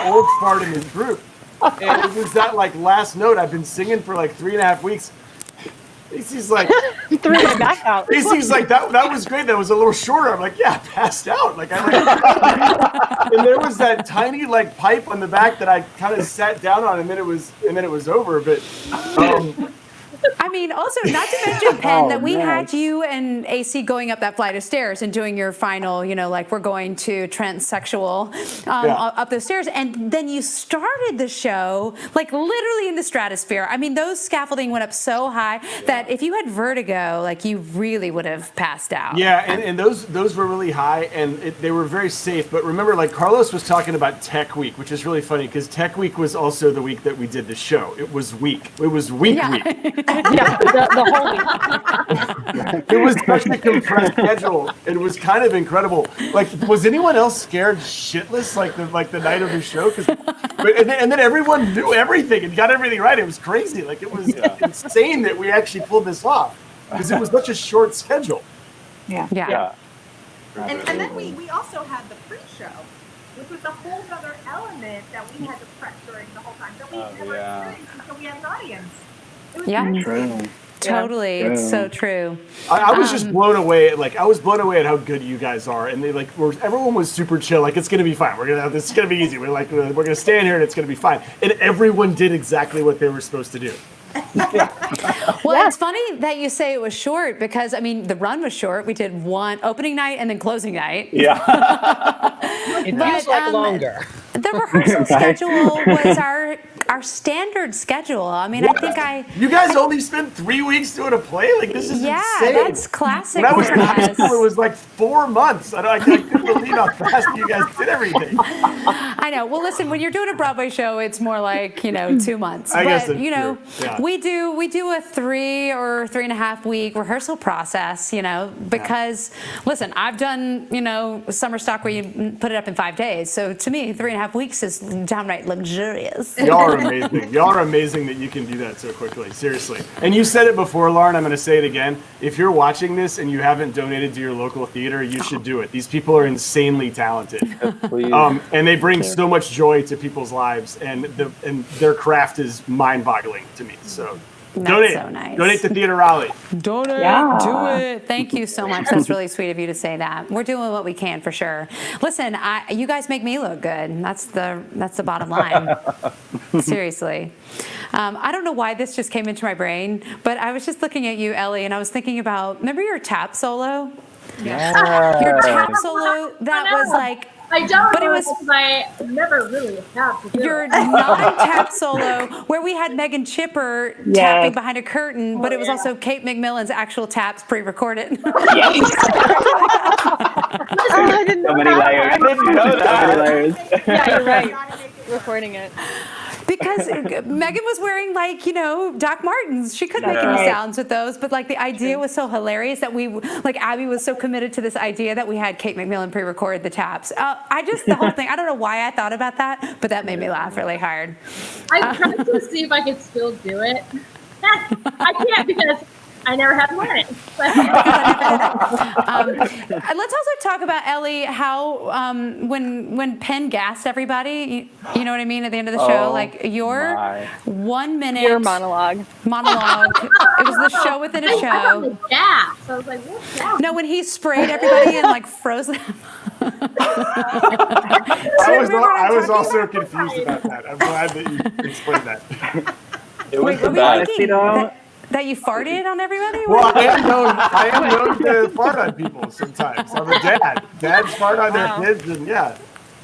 old fart in this group, and it was that like last note. I've been singing for like 3.5 weeks. AC's like, threw it back out. AC's like, that was great. That was a little shorter. I'm like, yeah, I passed out. Like, and there was that tiny like pipe on the back that I kind of sat down on, and then it was over. But I mean, also, not to mention, Penn, that we had you and AC going up that flight of stairs and doing your final, like we're going to transsexual up those stairs. And then you started the show, like literally in the stratosphere. I mean, those scaffolding went up so high that if you had vertigo, like you really would have passed out. Yeah, and those were really high, and they were very safe. But remember, like Carlos was talking about Tech Week, which is really funny because Tech Week was also the week that we did the show. It was week. It was week. Yeah, the whole week. It was such a compressed schedule. It was kind of incredible. Like, was anyone else scared shitless like the night of the show? And then everyone knew everything and got everything right. It was crazy. Like, it was insane that we actually pulled this off because it was such a short schedule. Yeah. And then we also had the pre-show, which was a whole other element that we had to prep during the whole time that we never experienced until we had an audience. Yeah, totally. Yeah. It's so true. I was just blown away. Like, I was blown away at how good you guys are, and everyone was super chill. Like, it's gonna be fine. This is gonna be easy. We're gonna stand here and it's gonna be fine. And everyone did exactly what they were supposed to do. Well, it's funny that you say it was short because, I mean, the run was short. We did one opening night and then closing night. Yeah. It feels like longer. The rehearsal schedule was our standard schedule. I mean, What? I think You guys only spent 3 weeks doing a play? Like, this is insane. that's classic. When I was in for high us. school, it was like 4 months. I couldn't believe how fast you guys did everything. I know. Well, listen, when you're doing a Broadway show, it's more like 2 months. I guess but that's true. Yeah. we do a 3 or 3.5 week rehearsal process. Because listen, I've done summer stock where you put it up in 5 days. So to me, 3.5 weeks is downright luxurious. Y'all are amazing. Y'all are amazing that you can do that so quickly. Seriously. And you said it before, Lauren. I'm going to say it again. If you're watching this and you haven't donated to your local theater, you should do it. These people are insanely talented. And they bring so much joy to people's lives, and their craft is mind-boggling to me. So donate. So nice. Donate to Theater Raleigh. Donate. Yeah. Do it. Thank you so much. That's really sweet of you to say that. We're doing what we can for sure. Listen, you guys make me look good. That's the bottom line. Seriously. I don't know why this just came into my brain, but I was just looking at you, Ellie, and I was thinking about, remember your tap solo? Yeah. Your tap solo, that was like, I don't but it know was because I never really tapped. your non-tap solo where we had Megan Chipper tapping behind a curtain, but it was also Kate McMillan's actual taps pre-recorded. I didn't So many layers. I didn't know that. So many layers. Yeah, you're right. Recording it. Because Megan was wearing Doc Martens. She couldn't make any sounds with those, but the idea was so hilarious that Abby was so committed to this idea that we had Kate McMillan pre-record the taps. The whole thing, I don't know why I thought about that, but that made me laugh really hard. I tried to see if I could still do it. I can't because I never had to learn it. Let's also talk about, Ellie, how when Penn gassed everybody, you know what I mean, at the end of the show, your 1 minute Your monologue. It was the show within a show. Gas. I was like, what's that? No, when he sprayed everybody and froze them. I was also confused about that. I'm glad that you explained that. It was Wait, the were we best. thinking that you farted on everybody? Well, I am known to fart on people sometimes. I'm a dad. Dads fart on their kids, and yeah.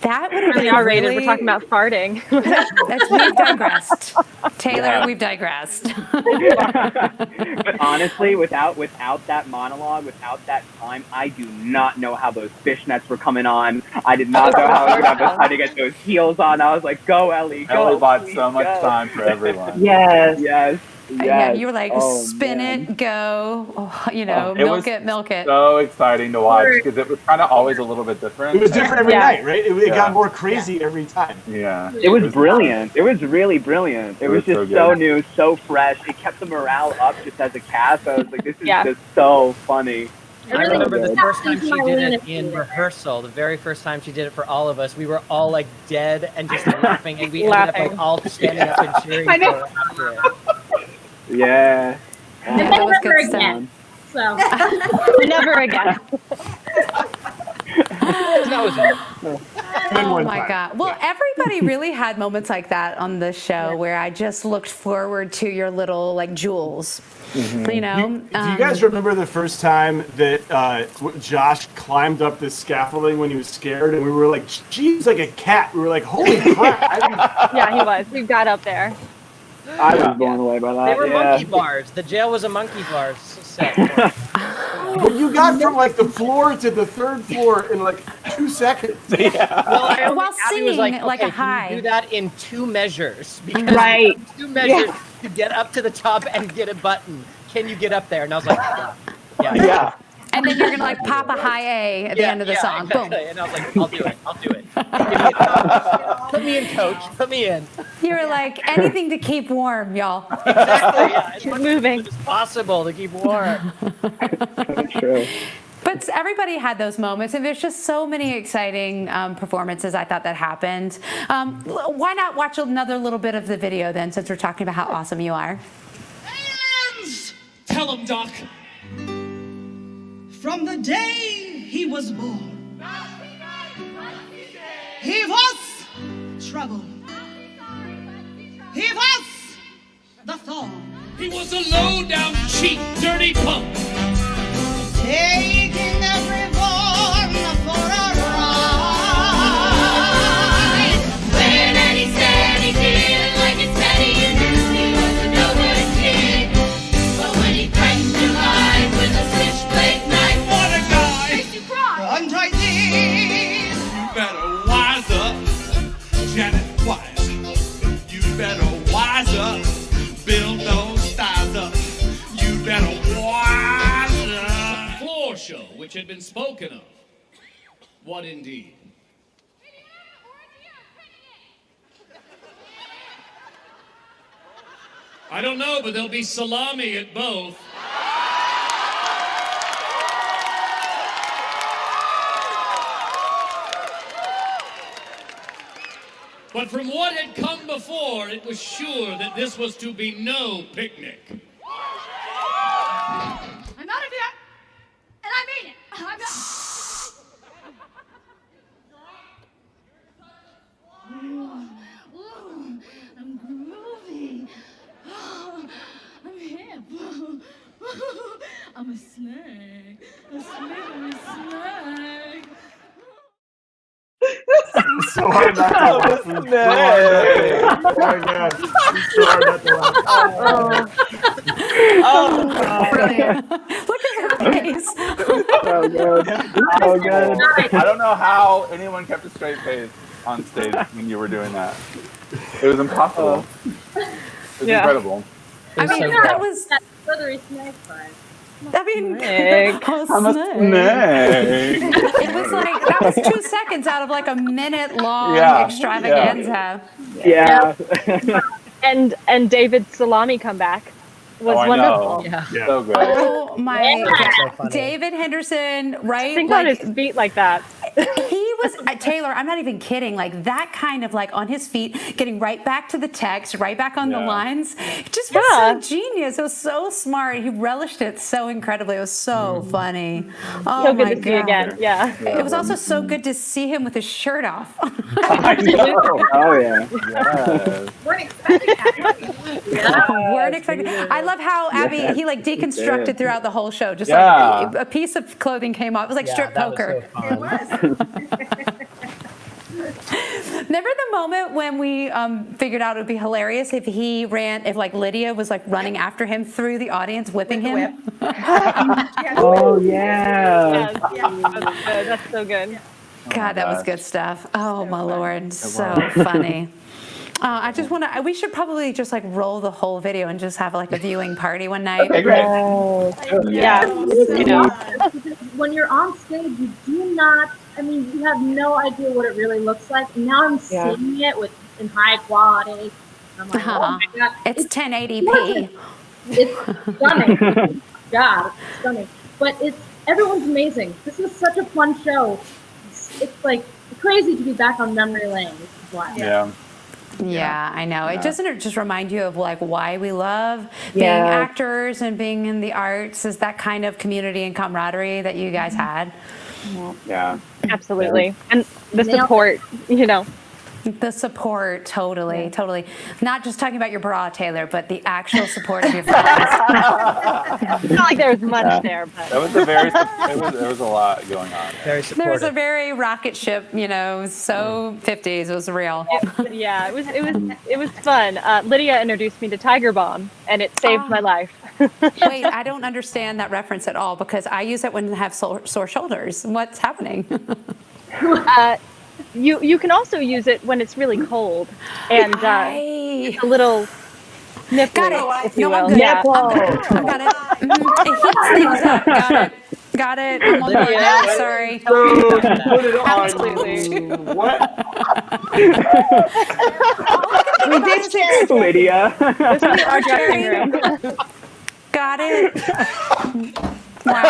That would have Really been R-rated. really... We're talking about farting. We've digressed. Taylor, Yeah. we've digressed. But honestly, without that monologue, without that time, I do not know how those fishnets were coming on. I did not know how I was going to have time to get those heels on. I was like, go, Ellie, go. Ellie bought please, so much go. time for everyone. Yes. Yeah, you were like, Oh, spin man. it, go, It milk was it, milk it. So exciting to watch because it was kind of always a little bit different. It was different every night, right? It Yeah. got more crazy every time. Yeah. It was brilliant. It was really brilliant. It was just so new, so fresh. It kept the morale up just as a cast. I was like, this is just so funny. I remember the good. first time she did it in rehearsal, the very first time she did it for all of us, we were all like dead and just laughing, and we ended up like all standing up and cheering I know. for her after it. Yeah. And then never again. So Never again. That was it. Oh my God. Well, everybody really had moments like that on the show where I just looked forward to your little like jewels. You know? Do you guys remember the first time that Josh climbed up this scaffolding when he was scared, and we were like, "Geez, like a cat." We were like, "Holy crap!" Yeah, he was. We got up there. I was blown away by that. They were yeah. monkey bars. The jail was a monkey bar set. But you got from like the floor to the third floor in like 2 seconds. Yeah. Well, While Abby was singing like a "Okay, can high." you do that in 2 measures because Right. 2 measures to get up to the top and get a button. Can you get up there? And I was like, yeah. And then you're going to like pop a high A at the end of the song. Exactly. Boom. And I was like, I'll do it. Put me in, coach. Put me in. You were like, anything to keep warm, y'all. Exactly. Yeah. As Keep much moving. as it's possible to keep warm. That's true. But everybody had those moments, and there's just so many exciting performances I thought that happened. Why not watch another little bit of the video then, since we're talking about how awesome you are? Tell him, Doc. From the day he was born, he was trouble. He was the thorn. He was a low-down, cheap, dirty punk. Taking everyone for a ride. When Eddie said he didn't like his daddy, you knew he was a no-good kid. But when he threatened your life with a switchblade knife, What a guy! makes you cry. Untight these. You better wise up, Janet Wise. You better wise up, build those styles up. You better wise up. Floor show, which had been spoken of. What indeed? I don't know, but there'll be salami at both. But from what had come before, it was sure that this was to be no picnic. I'm out of here, and I mean it. I'm out. I'm groovy. I'm hip. I'm a snake. A slippery snake. It's so hard not to laugh. Oh my God. It's so hard not to laugh. Brilliant. Look at her face. So good. So good. I don't know how anyone kept a straight face on stage when you were doing that. It was impossible. It was incredible. I mean, so that was... That slithery snake part. I mean, Snake. I'm a snake. It was like, that was 2 seconds out of like a minute-long extravaganza. Yeah. And David's salami comeback was I wonderful. know. Yeah. So good. Oh my Yeah. God. David Henderson, right? Think on his feet like that. He was Taylor, I'm not even kidding, like that kind of like on his feet, getting right back to the text, right back on the lines. It just was so genius. It was so smart. He relished it so incredibly. It was so funny. Oh So good my to see you again. Yeah. It was also so good to see him with his shirt off. I know. Oh yeah. Weren't expecting that. Weren't expecting. I love how Abby he like deconstructed throughout the whole show. Just Yeah. like a piece of clothing came off. It was like strip poker. Remember the moment when we figured out it would be hilarious if he ran, if like Lydia was like running after him through the audience, whipping him? Oh yeah. That's so good. God, that was good stuff. Oh my Lord, so funny. I just want to. We should probably just like roll the whole video and just have like a viewing party one night. Okay, great. Yeah. When you're on stage, you do not. I mean, you have no idea what it really looks like. And now I'm seeing it in high quality. I'm like, oh my God. It's 1080p. It's stunning. God, it's stunning. But everyone's amazing. This was such a fun show. It's like crazy to be back on memory lane. This is why. Yeah, I know. It doesn't just remind you of like why we love being actors and being in the arts, is that kind of community and camaraderie that you guys had. Yeah. Absolutely. And the support, you know. The support, totally. Not just talking about your bra, Taylor, but the actual support of your friends. It's not like there was much there, but That was there was a lot going on. Very there was a very rocket ship, so 50s. It was real. It was fun. Lydia introduced me to Tiger Bomb, and it saved my life. Wait, I don't understand that reference at all because I use it when I have sore shoulders. What's happening? You can also use it when it's really cold, and it's a little nipple, Got it. if you No, I'm will. good. Yeah. I got it. It heats things up. Got it. I'm on board now. Sorry. So, put it on. Absolutely. What? We did cheers, Lydia. This is our dressing room. Got it. Wow,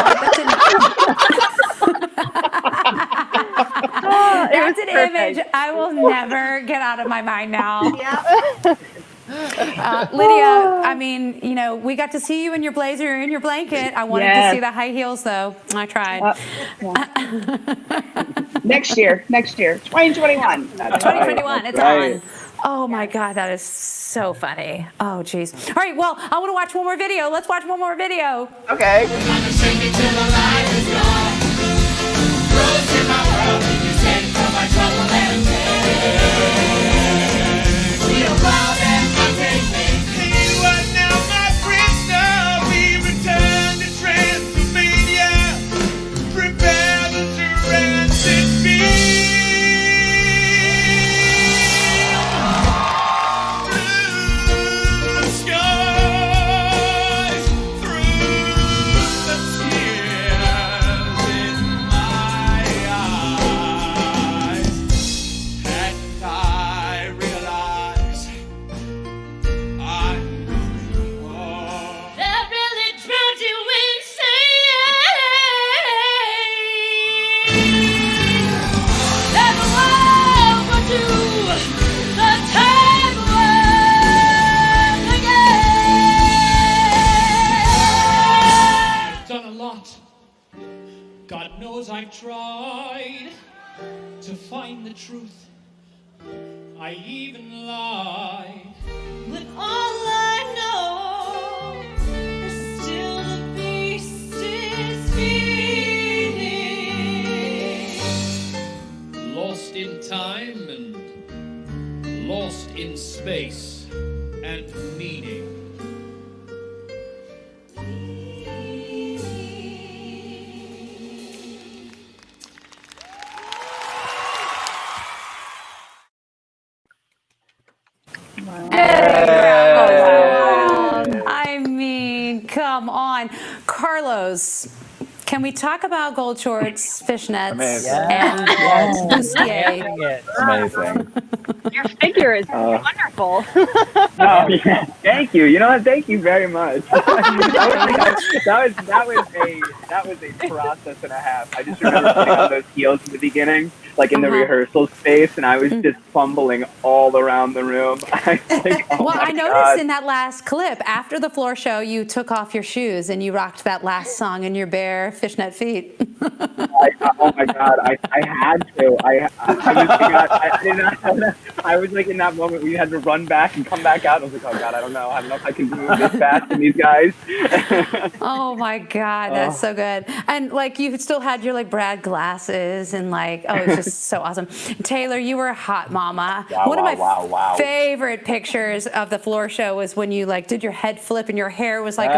that's an image I will never get out of my mind now. Lydia, I mean, we got to see you in your blazer and your blanket. I wanted to see the high heels, though. I tried. Next year, 2021. 2021, it's on. Oh my God, that is so funny. Oh, geez. All right, well, I want to watch one more video. Let's watch one more video. Okay. We're gonna shake it till the light is gone. Rose in my world, you save from my trouble and pain. We are wild and untamed. You are now my prisoner. We return to Transylvania. Prepare the transit beam. God knows I've tried to find the truth. I even lied. But all I know is still the beast is feeding. Lost in time and lost in space and meaning. I mean, come on. Carlos, can we talk about gold shorts, fishnets, and bustier? Amazing. Your figure is wonderful. Oh, yeah. Thank you. You know what? Thank you very much. that was a process and a half. I just remember putting on those heels in the beginning, like in the rehearsal space, and I was just fumbling all around the room. I was like, oh Well, my I noticed God. in that last clip, after the floor show, you took off your shoes and you rocked that last song in your bare fishnet feet. Oh my God, I had to. I was like in that moment we had to run back and come back out. I was like, oh God, I don't know if I can move this fast in these guys. Oh my God, that's so good. And like you still had your like Brad glasses and like, oh, it's just so awesome. Taylor, you were a hot mama. One of my favorite pictures of the floor show was when you like did your head flip and your hair was like,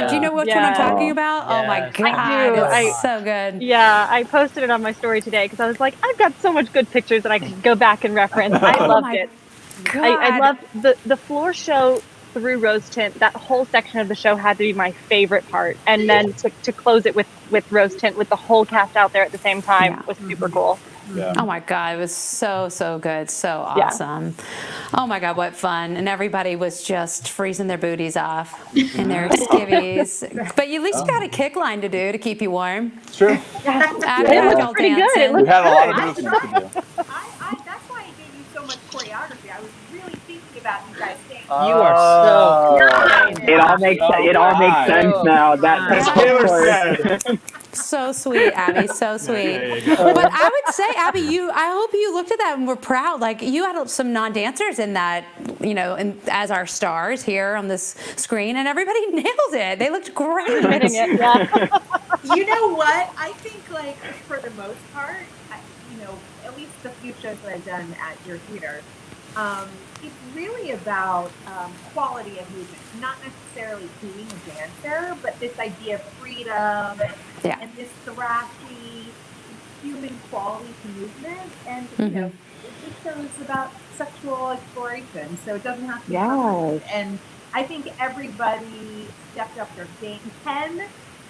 do you know which one I'm talking about? Oh my God, I do. it's so good. Yeah, I posted it on my story today because I was like, I've got so much good pictures that I could go back and reference. I loved it. I loved the floor show through Rose Tint. That whole section of the show had to be my favorite part, and then to close it with Rose Tint with the whole cast out there at the same time was super cool. Yeah. Oh my God, it was so good, so awesome. Oh my God, what fun. And everybody was just freezing their booties off in their skivvies. But at least you got a kick line to do to keep you warm. Sure. Abby, It how'd looked y'all pretty good. dancing? It looked We had a lot of good. movement to do. That's why I gave you so much choreography. I was really thinking about you guys staying. You are so It all makes sense now. That's Taylor said. So sweet, Abby, so sweet. But I would say, Abby, I hope you looked at that and were proud. Like you had some non-dancers in that, you know, as our stars here on this screen, and everybody nailed it. They looked great. You know what? I think, like, for the most part, at least the few shows that I've done at your theater, it's really about quality of movement, not necessarily being a dancer, but this idea of freedom and this thrashy human quality to movement. And, this show is about sexual exploration, so it doesn't have to be perfect. And I think everybody stepped up their game. Penn,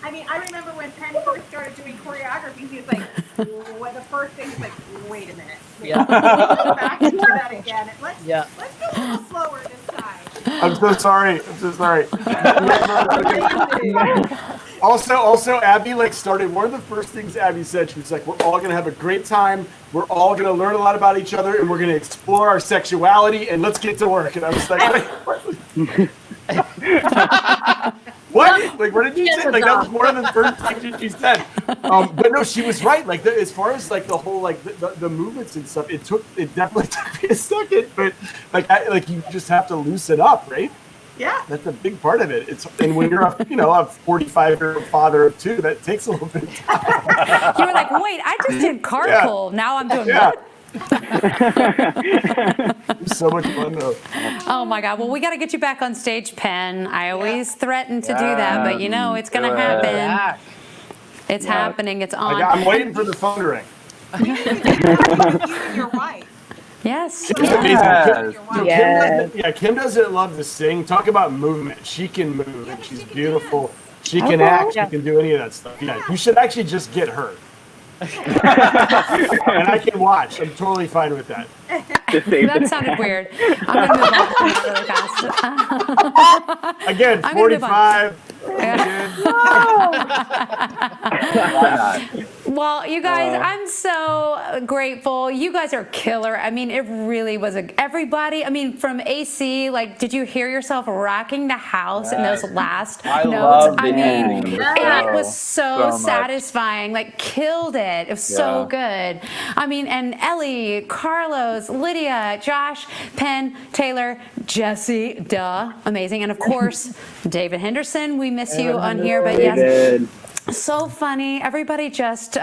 I remember when Penn first started doing choreography, he was like, the first thing was like, wait a minute. Let's go back and do that again. Let's go a little slower this time. I'm so sorry. Also, Abby started. One of the first things Abby said, she was like, "We're all gonna have a great time. We're all gonna learn a lot about each other, and we're gonna explore our sexuality, and let's get to work." And I was like, "What? Like, what did you say?" Like, that was one of the first things she said. But no, she was right. Like, as far as like the whole the movements and stuff, it definitely took me a second. But like you just have to loosen up, right? Yeah, that's a big part of it. And when you're a 45-year-old father of two, that takes a little bit of time. You were like, wait, I just did carpool. Now I'm doing what? It was so much fun though. Oh my God. Well, we got to get you back on stage, Penn. I always threaten to do that, but it's going to happen. It's happening. It's on. I'm waiting for the phone to ring. You and your wife. Yes. She's amazing. Kim doesn't love to sing. Talk about movement. She can move, and she's beautiful. She can act. She can do any of that stuff. Yeah, you should actually just get her. And I can watch. I'm totally fine with that. That sounded weird. I'm going to move on really fast. Again, 45. Well, you guys, I'm so grateful. You guys are killer. It really was everybody. From AC, did you hear yourself rocking the house in those last notes? It was so satisfying. Killed it. It was so good. And Ellie, Carlos, Lydia, Josh, Penn, Taylor, Jesse, amazing. And of course, David Henderson, we miss you on here, but yes. So funny. Everybody just,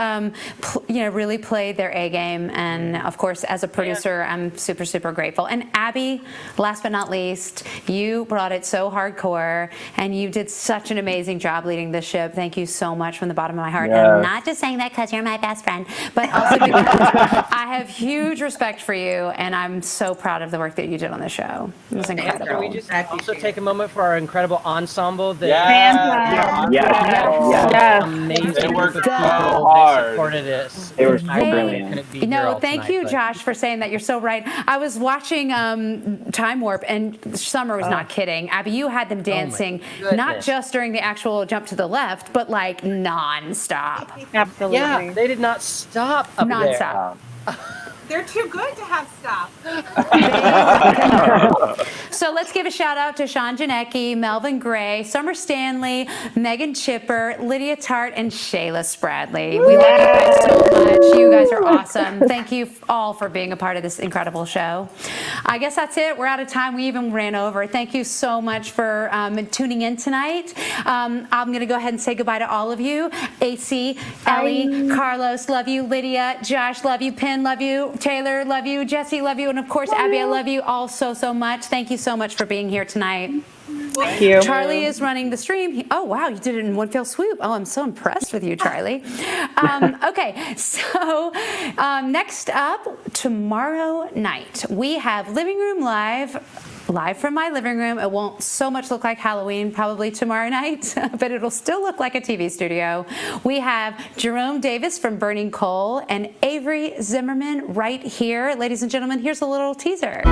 really played their A game. And of course, as a producer, I'm super, super grateful. And Abby, last but not least, you brought it so hardcore and you did such an amazing job leading this ship. Thank you so much from the bottom of my heart. Yes. And I'm not just saying that because you're my best friend, but also because I have huge respect for you and I'm so proud of the work that you did on the show. It was incredible. Can we just also take a moment for our incredible ensemble? Amazing. They worked so hard. They supported us. They were so brilliant. Thank you, Josh, for saying that. You're so right. I was watching Time Warp, and Summer was not kidding. Abby, you had them dancing, not just during the actual jump to the left, but nonstop. Absolutely. Yeah, they did not stop up nonstop. there. They're too good to have stuff. So let's give a shout out to Sean Janecki, Melvin Gray, Summer Stanley, Megan Chipper, Lydia Tart, and Shayla Spradley. We love you guys so much. You guys are awesome. Thank you all for being a part of this incredible show. I guess that's it. We're out of time. We even ran over. Thank you so much for tuning in tonight. I'm going to go ahead and say goodbye to all of you. AC, Ellie, Carlos, love you. Lydia, Josh, love you. Penn, love you. Taylor, love you. Jesse, love you. And of course, Abby, I love you all so much. Thank you so much for being here tonight. Thank you. Charlie is running the stream. Oh, wow, you did it in one fell swoop. Oh, I'm so impressed with you, Charlie. Okay, so next up, tomorrow night, we have Living Room Live from my living room. It won't so much look like Halloween probably tomorrow night, but it'll still look like a TV studio. We have Jerome Davis from Burning Coal and Avery Zimmerman right here. Ladies and gentlemen, here's a little teaser.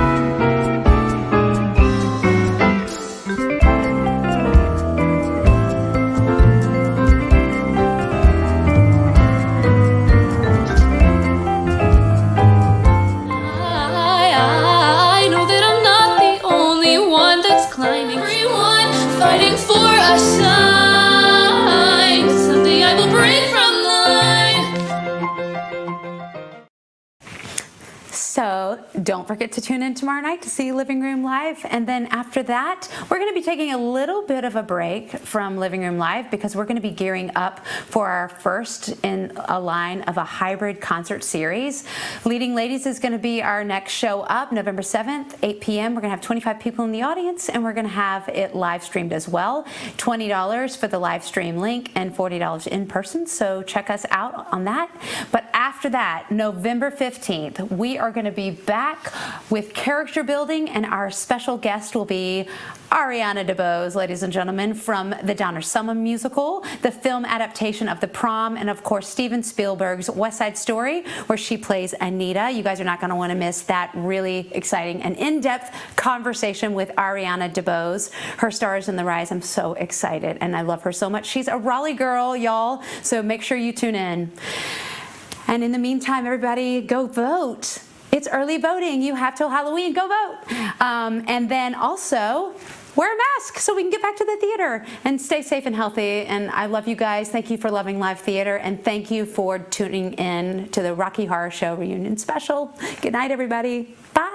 I know that I'm not the only one that's climbing. Everyone fighting for a sign. Someday I will break from line. So don't forget to tune in tomorrow night to see Living Room Live. And then after that, we're going to be taking a little bit of a break from Living Room Live because we're going to be gearing up for our first in a line of a hybrid concert series. Leading Ladies is going to be our next show up, November 7th, 8 p.m. We're going to have 25 people in the audience, and we're going to have it live streamed as well. $20 for the live stream link and $40 in person. So check us out on that. But after that, November 15th, we are going to be back with character building, and our special guest will be Ariana DeBose, ladies and gentlemen, from the Donner Summer musical, the film adaptation of The Prom, and of course Steven Spielberg's West Side Story, where she plays Anita. You guys are not going to want to miss that really exciting and in-depth conversation with Ariana DeBose. Her star is in the rise. I'm so excited, and I love her so much. She's a Raleigh girl, y'all, so make sure you tune in. And in the meantime, everybody, go vote. It's early voting. You have till Halloween. Go vote. And then also wear a mask so we can get back to the theater and stay safe and healthy. And I love you guys. Thank you for loving live theater. And thank you for tuning in to the Rocky Horror Show Reunion Special. Good night, everybody. Bye.